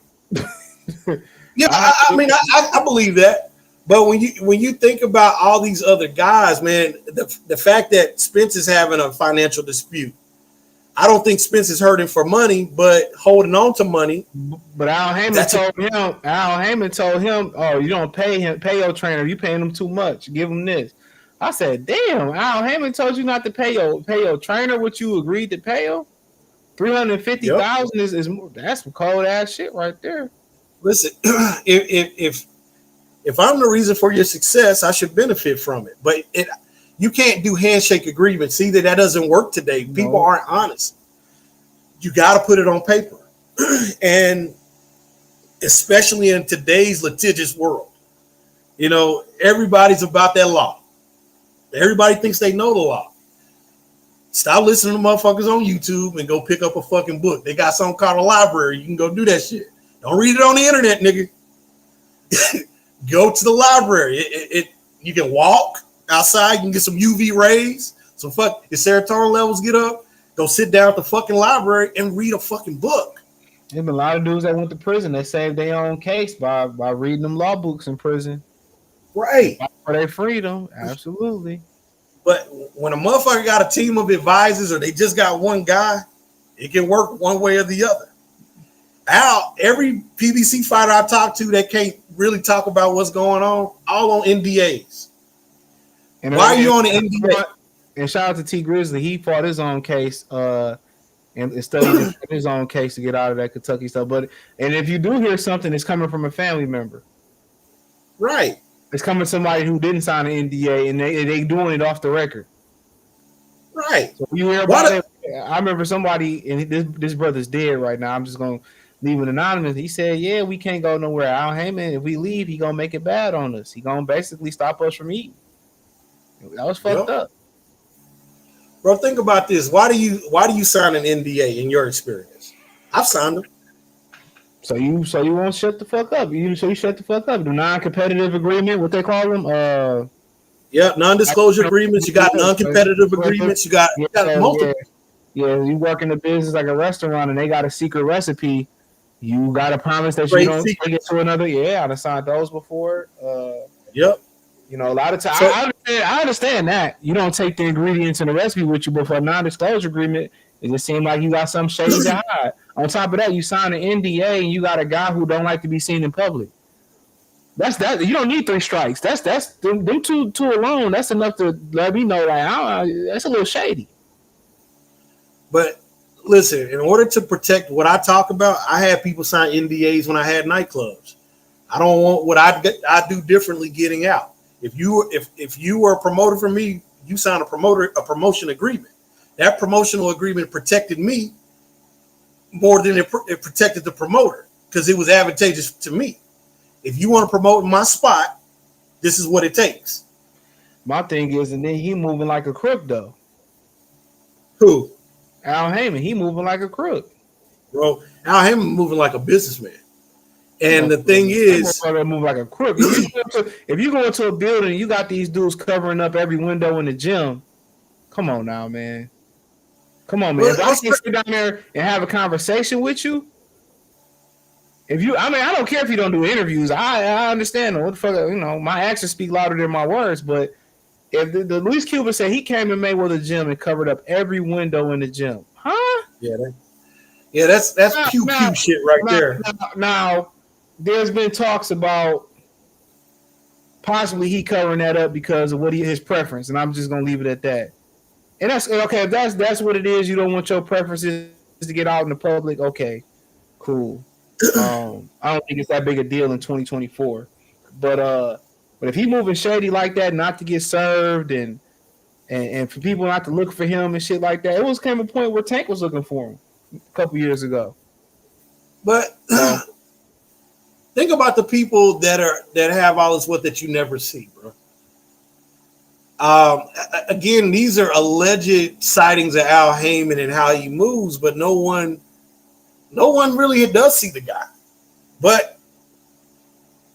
I believe that. But when you think about all these other guys, man, the fact that Spence is having a financial dispute, I don't think Spence is hurting for money, but holding on to money. But Al Haymon told him, "Oh, you don't pay your trainer. You paying him too much. Give him this." I said, "Damn, Al Haymon told you not to pay your trainer what you agreed to pay him. $350,000 is that's some cold ass shit right there." Listen, if I'm the reason for your success, I should benefit from it. But you can't do handshake agreements. See that doesn't work today. People aren't honest. You got to put it on paper. And especially in today's litigious world, everybody's about that law. Everybody thinks they know the law. Stop listening to motherfuckers on YouTube and go pick up a fucking book. They got something called a library. You can go do that shit. Don't read it on the internet, nigga. Go to the library. You can walk outside. You can get some UV rays. Your serotonin levels get up. Go sit down at the fucking library and read a fucking book. There's been a lot of dudes that went to prison that saved their own case by reading them law books in prison. Right. For their freedom. Absolutely. But when a motherfucker got a team of advisors or they just got one guy, it can work one way or the other. Every PBC fighter I talk to that can't really talk about what's going on, all on NDAs. And why are you on the NDA? And shout out to T Grizzly. He fought his own case. and study his own case to get out of that Kentucky stuff. But if you do hear something, it's coming from a family member. Right. It's coming from somebody who didn't sign an NDA and they doing it off the record. Right. So you hear about it. I remember somebody, and this brother's dead right now. I'm just gonna leave it anonymous. He said, "Yeah, we can't go nowhere. Al Haymon, if we leave, he gonna make it bad on us. He gonna basically stop us from eating." That was fucked up. Bro, think about this. Why do you sign an NDA in your experience? I've signed them. So you won't shut the fuck up. You shut the fuck up. The non-competitive agreement, what they call them? Non-disclosure agreements. You got non-competitive agreements. You got multiple. Yeah, you work in the business like a restaurant and they got a secret recipe. You got to promise that you don't take it to another. Yeah, I've signed those before. Yep. You know, a lot of times I understand that you don't take the ingredients in the recipe with you, but for a non-disclosure agreement, it just seems like you got some shady to hide. On top of that, you sign an NDA and you got a guy who don't like to be seen in public. That's that. You don't need 3 strikes. That's them two alone. That's enough to let me know like that's a little shady. But listen, in order to protect what I talk about, I had people sign NDAs when I had nightclubs. I don't want what I do differently getting out. If you were a promoter for me, you signed a promotion agreement. That promotional agreement protected me more than it protected the promoter because it was advantageous to me. If you want to promote my spot, this is what it takes. My thing is, and then he moving like a crook though. Who? Al Haymon. He moving like a crook. Bro, Al Haymon moving like a businessman. And the thing is, move like a crook. If you go into a building, you got these dudes covering up every window in the gym. Come on now, man. Come on, man. If I can sit down there and have a conversation with you, I don't care if you don't do interviews. I understand. What the fuck, my actions speak louder than my words. But if the Luis Cuban said he came in Mayweather gym and covered up every window in the gym, huh? Yeah, that's pew shit right there. Now, there's been talks about possibly he covering that up because of his preference, and I'm just gonna leave it at that. And that's okay. If that's what it is, you don't want your preferences to get out in the public. Okay, cool. I don't think it's that big a deal in 2024. But if he moving shady like that, not to get served, and for people not to look for him and shit like that, it was came a point where Tank was looking for him a couple years ago. But think about the people that have all this that you never see, bro. Again, these are alleged sightings of Al Haymon and how he moves, but no one really does see the guy. But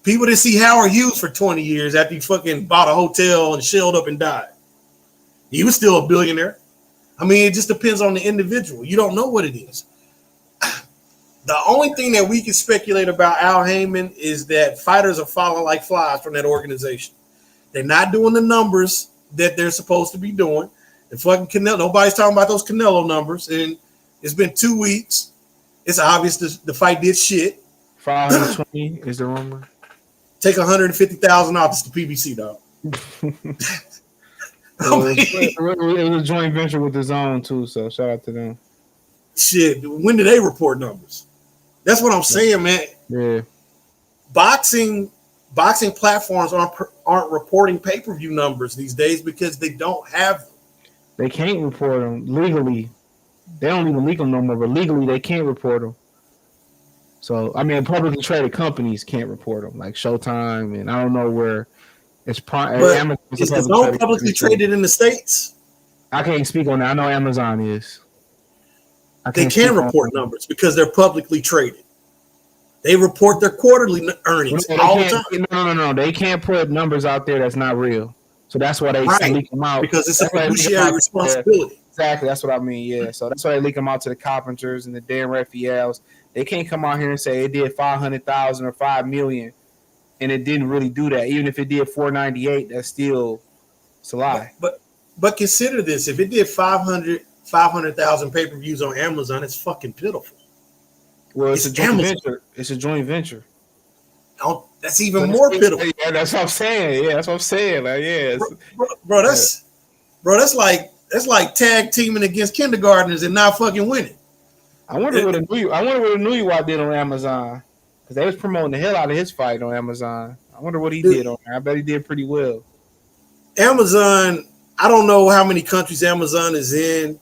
people that see Howard Hughes for 20 years after he fucking bought a hotel and shelled up and died. He was still a billionaire. I mean, it just depends on the individual. You don't know what it is. The only thing that we can speculate about Al Haymon is that fighters are falling like flies from that organization. They're not doing the numbers that they're supposed to be doing. The fucking Canelo, nobody's talking about those Canelo numbers. And it's been 2 weeks. It's obvious the fight did shit. 520 is the rumor. Take 150,000 off. It's the PBC, dog. It was a joint venture with the Zone too, so shout out to them. Shit, when did they report numbers? That's what I'm saying, man. Yeah. Boxing platforms aren't reporting pay-per-view numbers these days because they don't have them. They can't report them legally. They don't even leak them no more, but legally they can't report them. So, I mean, publicly traded companies can't report them, like Showtime, and I don't know where it's Amazon. Is the Zone publicly traded in the States? I can't speak on that. I know Amazon is. They can report numbers because they're publicly traded. They report their quarterly earnings all the time. No. They can't put numbers out there that's not real. So that's why they leak them out. Because it's a fiduciary responsibility. Exactly. That's what I mean. Yeah. So that's why they leak them out to the Carpenters and the Dan Raphaels. They can't come out here and say it did 500,000 or 5 million, and it didn't really do that. Even if it did 498, that's still it's a lie. But consider this: if it did 500,000 pay-per-views on Amazon, it's fucking pitiful. Well, it's a joint venture. It's a joint venture. Oh, that's even more pitiful. Yeah, that's what I'm saying. Yeah, that's what I'm saying. Like, yeah, that's like tag teaming against kindergartners and not fucking winning. I wonder what a New York did on Amazon, because they was promoting the hell out of his fight on Amazon. I wonder what he did on there. I bet he did pretty well. Amazon, I don't know how many countries Amazon is in.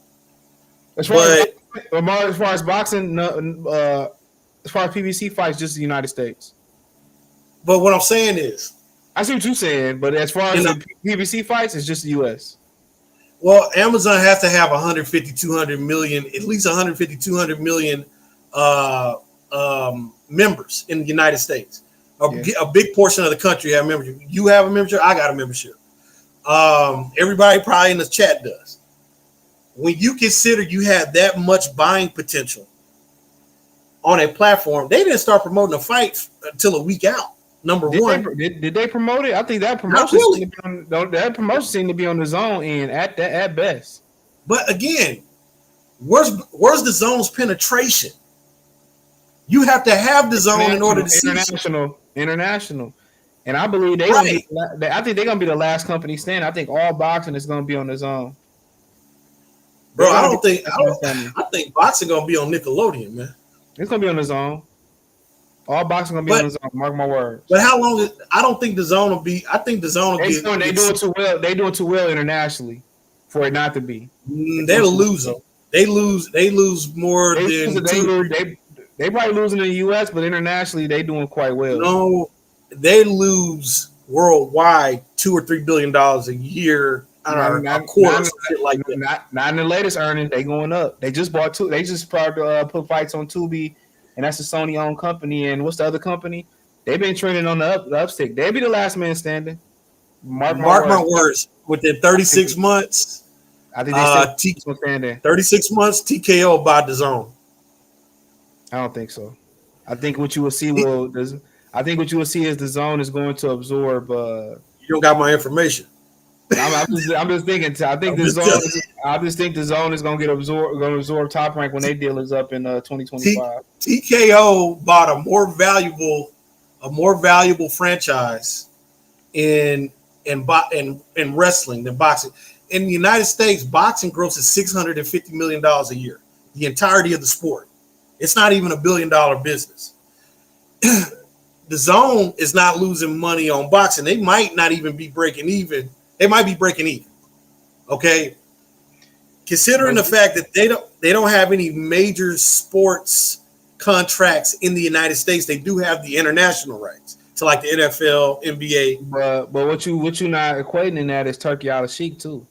As far as boxing, as far as PBC fights, just the United States. But what I'm saying is, I see what you're saying, but as far as the PBC fights, it's just the U.S. Well, Amazon has to have 150, 200 million, at least 150, 200 million members in the United States. A big portion of the country have membership. You have a membership. I got a membership. Everybody probably in the chat does. When you consider you have that much buying potential on a platform, they didn't start promoting the fight until a week out. Number one, did they promote it? I think that promotion seemed to be on the zone end at best. But again, where's the zone's penetration? You have to have the zone in order to see international. And I believe I think they're gonna be the last company standing. I think all boxing is gonna be on the zone. Bro, I think boxing gonna be on Nickelodeon, man. It's gonna be on the zone. All boxing gonna be on the zone. Mark my words. But how long? I don't think the zone will be. I think the zone will be. They doing too well. They doing too well internationally for it not to be. They're losing. They lose more than they probably losing in the U.S., but internationally they doing quite well. No, they lose worldwide $2 or $3 billion a year. A quarter, shit like that. Not in the latest earnings. They going up. They just bought two. They just put fights on Tubi. And that's a Sony-owned company. And what's the other company? They've been trending on the upstick. They'll be the last man standing. Mark my words. Within 36 months, I think they still standing. 36 months, TKO by the zone. I don't think so. I think what you will see is the zone is going to absorb. You don't got my information. I'm just thinking. I think the zone is going to absorb Top Rank when their deal is up in 2025. TKO bought a more valuable franchise in wrestling than boxing. In the United States, boxing grosses $650 million a year. The entirety of the sport. It's not even $1 billion business. The zone is not losing money on boxing. They might not even be breaking even. They might be breaking even. Okay. Considering the fact that they don't have any major sports contracts in the United States, they do have the international rights to like the NFL, NBA. But what you not equating in that is Turkey Al-Sheikh too.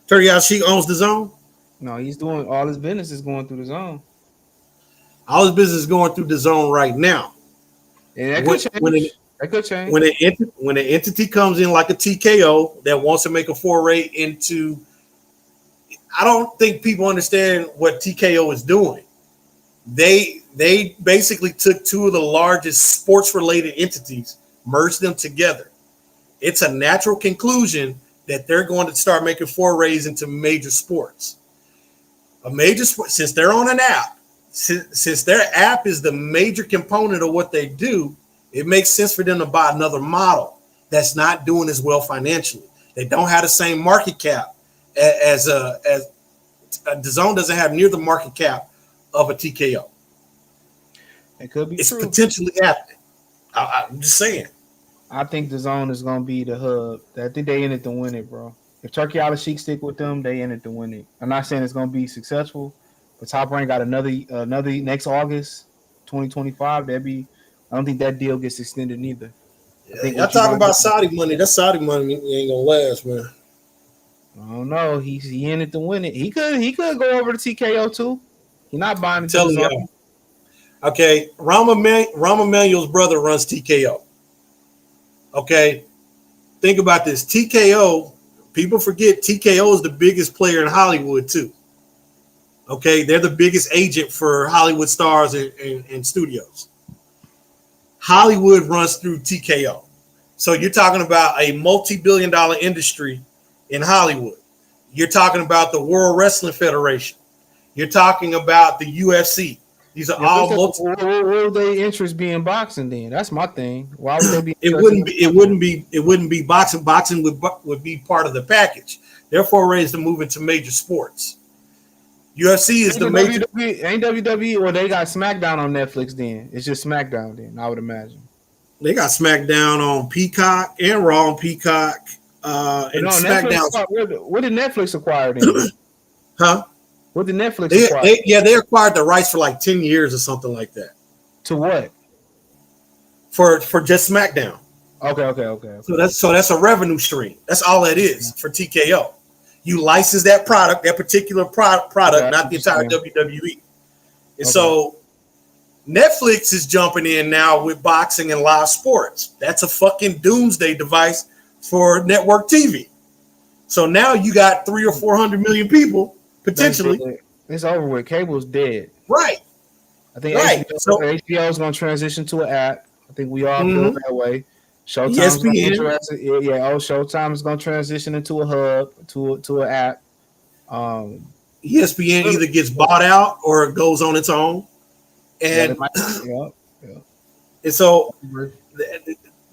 Turkey Al-Sheikh owns the zone? No, he's doing all his business is going through the zone. All his business is going through the zone right now. And that could change. That could change. When an entity comes in like a TKO that wants to make a foray into, I don't think people understand what TKO is doing. They basically took two of the largest sports-related entities, merged them together. It's a natural conclusion that they're going to start making forays into major sports. A major sport, since they're on an app, since their app is the major component of what they do, it makes sense for them to buy another model that's not doing as well financially. They don't have the same market cap as DAZN doesn't have near the market cap of a TKO. It could be. It's true. Potentially happening. I'm just saying. I think DAZN is going to be the hub. I think they in it to win it, bro. If Turkey Al-Sheikh stick with them, they in it to win it. I'm not saying it's going to be successful, but Top Rank got another next August 2025. I don't think that deal gets extended neither. Y'all talking about Saudi money. That Saudi money ain't gonna last, man. I don't know. He in it to win it. He could go over to TKO too. He's not buying it. Telling you. Okay, Rahm Emanuel's brother runs TKO. Okay, think about this. TKO. People forget TKO is the biggest player in Hollywood too. Okay, they're the biggest agent for Hollywood stars and studios. Hollywood runs through TKO. So you're talking about a multi-billion-dollar industry in Hollywood. You're talking about the World Wrestling Federation. You're talking about the UFC. These are all multi. What would their interest be in boxing then? That's my thing. Why would they be? It wouldn't be boxing. Boxing would be part of the package. Therefore, raised to move into major sports. UFC is the major. Ain't WWE? Well, they got SmackDown on Netflix. Then it's just SmackDown. Then I would imagine they got SmackDown on Peacock and Raw on Peacock. And SmackDown. What did Netflix acquire then? Huh? What did Netflix acquire? They acquired the rights for like 10 years or something like that. To what? For just SmackDown. Okay. So that's a revenue stream. That's all that is for TKO. You license that product, that particular product, not the entire WWE. And so Netflix is jumping in now with boxing and live sports. That's a fucking doomsday device for network TV. So now you got 300 or 400 million people potentially. It's over with. Cable's dead. Right. I think HBO is going to transition to an app. I think we all feel that way. Showtime Showtime is going to transition into a hub, to an app. ESPN either gets bought out or it goes on its own. And, and so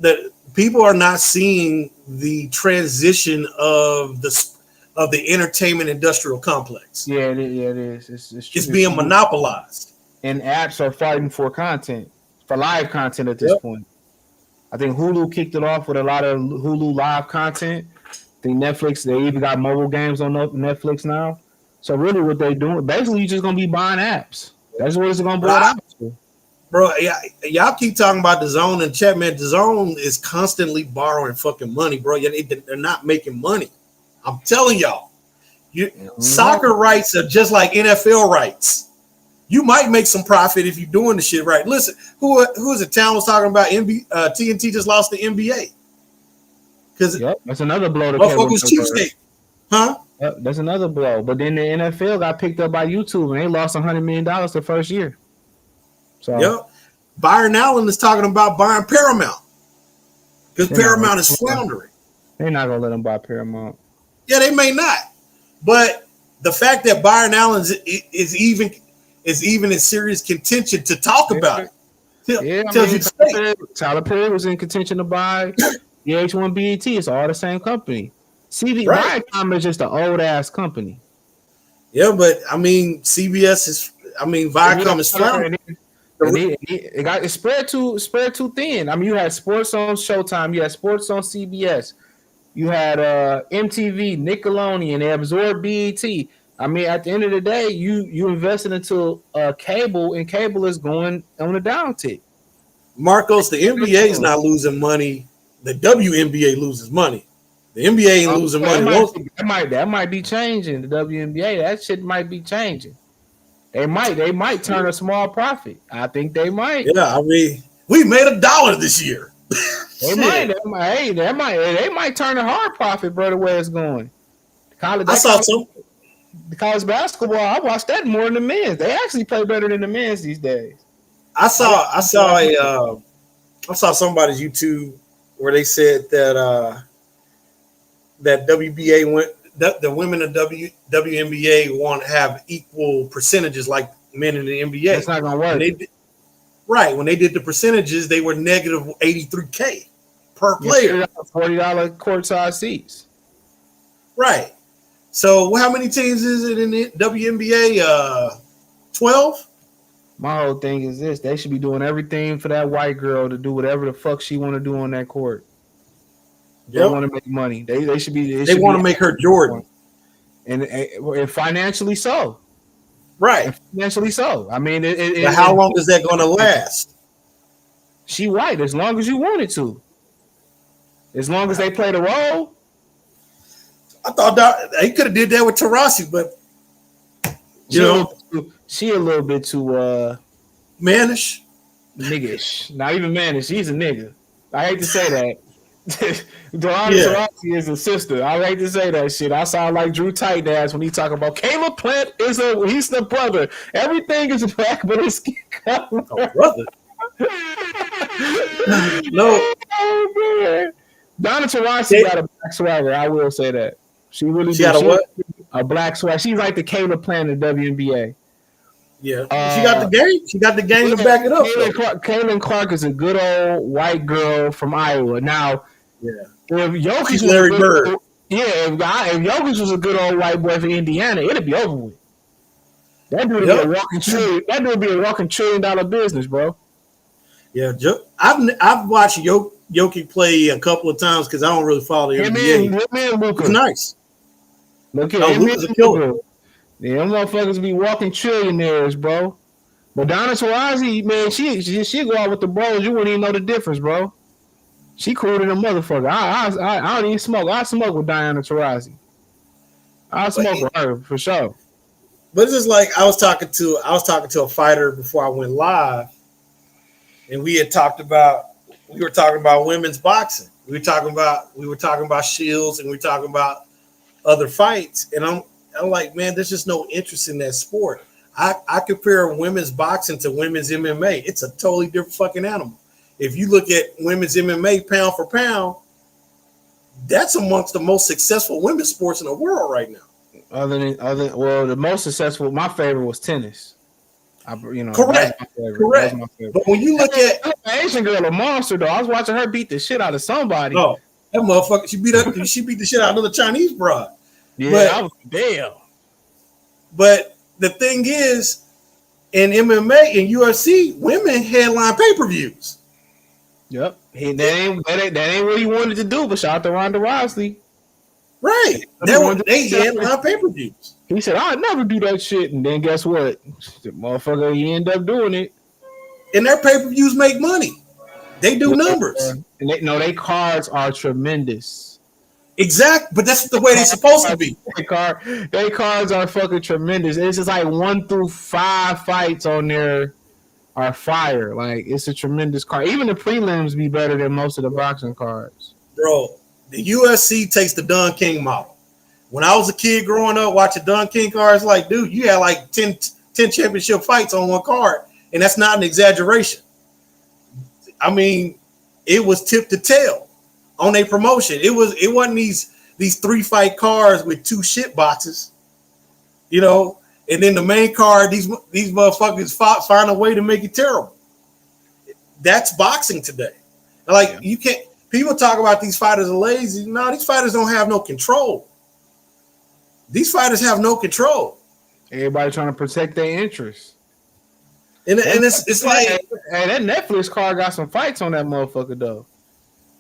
the people are not seeing the transition of the entertainment industrial complex. Yeah, it is. It's being monopolized. And apps are fighting for content, for live content at this point. I think Hulu kicked it off with a lot of Hulu live content. I think Netflix, they even got mobile games on Netflix now. So really what they're doing, basically you're just going to be buying apps. That's what it's going to boil down to. Bro, y'all keep talking about the zone and chat, man. The zone is constantly borrowing fucking money, bro. They're not making money. I'm telling y'all. Soccer rights are just like NFL rights. You might make some profit if you're doing the shit right. Listen, who is it? Town was talking about TNT just lost the NBA. Because that's another blow. Motherfuckers cheapskate. Huh? Yep, that's another blow. But then the NFL got picked up by YouTube and they lost $100 million the first year. So Byron Allen is talking about buying Paramount because Paramount is floundering. They're not gonna let them buy Paramount. Yeah, they may not. But the fact that Byron Allen is even in serious contention to talk about it tells you the state. Tyler Perry was in contention to buy VH1 BET. It's all the same company. Viacom is just an old ass company. Yeah, but I mean, Viacom is floundering. It's spread too thin. I mean, you had sports on Showtime, you had sports on CBS, you had MTV, Nickelodeon. They absorbed BET. I mean, at the end of the day, you invested into cable, and cable is going on a downtick. Marcos, the NBA is not losing money. The WNBA loses money. The NBA ain't losing money. That might be changing. The WNBA, that shit might be changing. They might turn a small profit. I think they might. Yeah, I mean, we made $1 this year. They might turn a hard profit, bro. The way it's going. The college basketball, I watched that more than the men's. They actually play better than the men's these days. I saw somebody's YouTube where they said that that the women of WNBA want to have equal percentages like men in the NBA. That's not gonna work. When they did the percentages, they were negative $83K per player. $40 courtside seats. Right. So how many teams is it in the WNBA? 12? My whole thing is this: they should be doing everything for that white girl to do whatever the fuck she want to do on that court. They want to make money. They should be. They want to make her Jordan, and financially so. Right. And financially so. I mean, how long is that going to last? She white as long as you want it to. As long as they play the role. I thought he could have did that with Tarasi, but she a little bit too mannish, niggish. Not even mannish. She's a nigga. I hate to say that. Tarasi is a sister. I hate to say that shit. I sound like Drew Tight ass when he talk about Caleb Plant he's the brother. Everything is black, but his skin color. Oh, brother. No. Oh, man. Donna Taurasi got a black swagger. I will say that. She really got a what? A black swagger. She's like the Caleb Plant of the WNBA. Yeah, she got the game. She got the game to back it up. Caitlin Clark is a good old white girl from Iowa. Now, if Jokic was Larry Bird. If Jokic was a good old white boy for Indiana, it'd be over with. That dude be a walking trillion. That dude be a walking $1 trillion business, bro. Yeah, I've watched Jokic play a couple of times because I don't really follow the NBA. He's nice. Look at Luka's a killer. Yeah, them motherfuckers be walking trillionaires, bro. But Donna Taurasi, man, she go out with the bros. You wouldn't even know the difference, bro. She cool than a motherfucker. I don't even smoke. I smoke with Diana Taurasi. I smoke with her for sure. But it's just like I was talking to a fighter before I went live, and we were talking about women's boxing. We were talking about Shields, and we were talking about other fights. And I'm like, man, there's just no interest in that sport. I compare women's boxing to women's MMA. It's a totally different fucking animal. If you look at women's MMA pound for pound, that's amongst the most successful women's sports in the world right now. The most successful, my favorite was tennis. Correct. But when you look at the Asian girl, a monster though. I was watching her beat the shit out of somebody. Oh, that motherfucker! She beat the shit out of another Chinese broad. Yeah, I was damn. But the thing is, in MMA and UFC, women headline pay-per-views. Yep, that ain't what he wanted to do. But shout out to Ronda Rousey. Right, they headline pay-per-views. He said, "I'd never do that shit," and then guess what? The motherfucker, he ended up doing it. And their pay-per-views make money. They do numbers. And they cards are tremendous. Exactly, but that's the way they're supposed to be. They cards are fucking tremendous. It's just like 1 through 5 fights on there are fire. Like, it's a tremendous card. Even the prelims be better than most of the boxing cards. Bro, the UFC takes the Don King model. When I was a kid growing up watching Don King cards, like, dude, you had like 10 championship fights on one card, and that's not an exaggeration. I mean, it was tip to tail on a promotion. It wasn't these 3-fight cards with 2 shit boxes, and then the main card, these motherfuckers find a way to make it terrible. That's boxing today. Like, you can't. People talk about these fighters are lazy. No, these fighters don't have no control. These fighters have no control. Everybody trying to protect their interests. And it's like, hey, that Netflix card got some fights on that motherfucker though.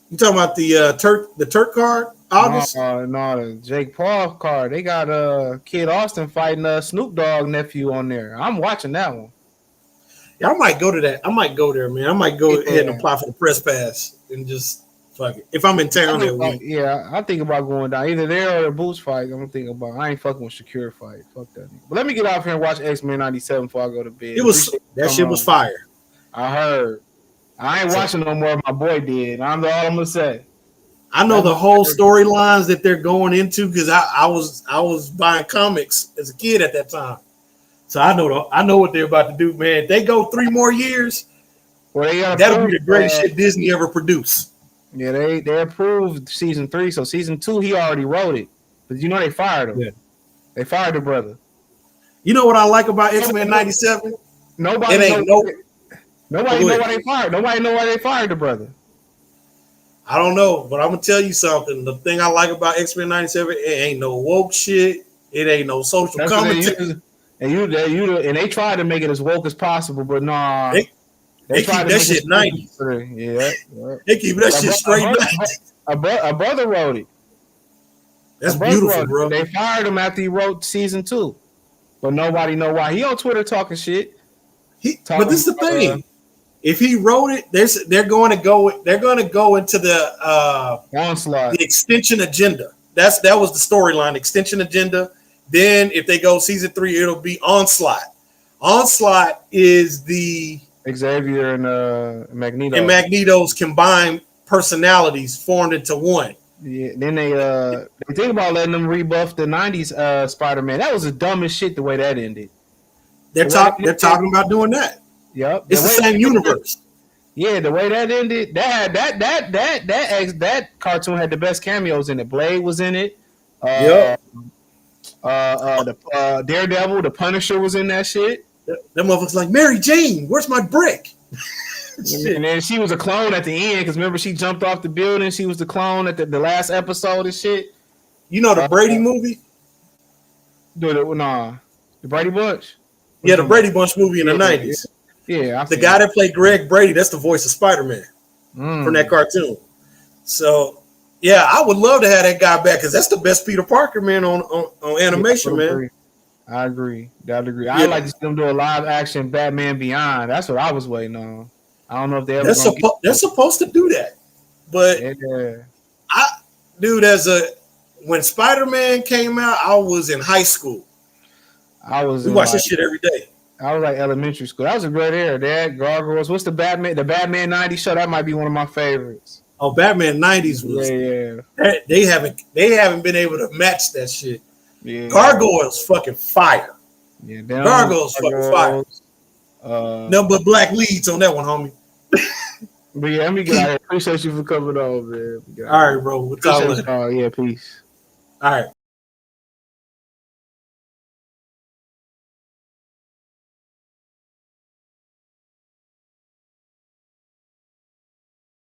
You talking about the Turk card? August? No, the Jake Paul card. They got Kid Austin fighting Snoop Dogg nephew on there. I'm watching that one. Yeah, I might go to that. I might go there, man. I might go ahead and apply for the press pass and just fuck it. If I'm in town that week. Yeah, I think about going down. Either there or the Boots fight. I'm thinking about. I ain't fucking with Shakir fight. Fuck that. But let me get off here and watch X-Men 97 before I go to bed. That shit was fire. I heard. I ain't watching no more. My boy did. All I'm gonna say. I know the whole storylines that they're going into because I was buying comics as a kid at that time, so I know what they're about to do, man. If they go 3 more years, that'll be the greatest shit Disney ever produced. Yeah, they approved season 3, so season 2 he already wrote it, but they fired him. Yeah. They fired the brother. You know what I like about X-Men 97? Nobody know why they fired. Nobody know why they fired the brother. I don't know, but I'm gonna tell you something. The thing I like about X-Men 97, it ain't no woke shit. It ain't no social commentary. And they tried to make it as woke as possible, but nah. They keep that shit 90. Yeah. They keep that shit straight 90. A brother wrote it. That's beautiful, bro. They fired him after he wrote season 2, but nobody know why. He on Twitter talking shit. But this is the thing. If he wrote it, they're going to go into the onslaught, the extension agenda. That was the storyline, extension agenda. Then if they go season 3, it'll be onslaught. Onslaught is the Xavier and Magneto and Magneto's combined personalities formed into one. Yeah. Then they think about letting them rebuff the 90s Spider-Man. That was the dumbest shit the way that ended. They're talking about doing that. Yep, it's the same universe. Yeah, the way that ended, that cartoon had the best cameos in it. Blade was in it. The Daredevil, the Punisher was in that shit. That motherfucker's like, Mary Jane, where's my brick? And then she was a clone at the end because remember she jumped off the building. She was the clone at the last episode and shit. You know the Brady movie? The Brady Bunch. Yeah, the Brady Bunch movie in the 90s. Yeah, the guy that played Greg Brady, that's the voice of Spider-Man from that cartoon. So, yeah, I would love to have that guy back because that's the best Peter Parker, man, on animation, man. I agree. I like to see them do a live action Batman Beyond. That's what I was waiting on. I don't know if they ever they're supposed to do that, but when Spider-Man came out, I was in high school. We watched this shit every day. I was like elementary school. That was a great era. That Gargoyles. What's the Batman 90s show? That might be one of my favorites. Oh, Batman 90s was they haven't been able to match that shit. Yeah. Gargoyles fucking fire. Yeah, Gargoyles fucking fire. No but black leads on that one, homie. But yeah, let me get out of here. Appreciate you for coming on, man. All right, bro. Yeah, peace. All right.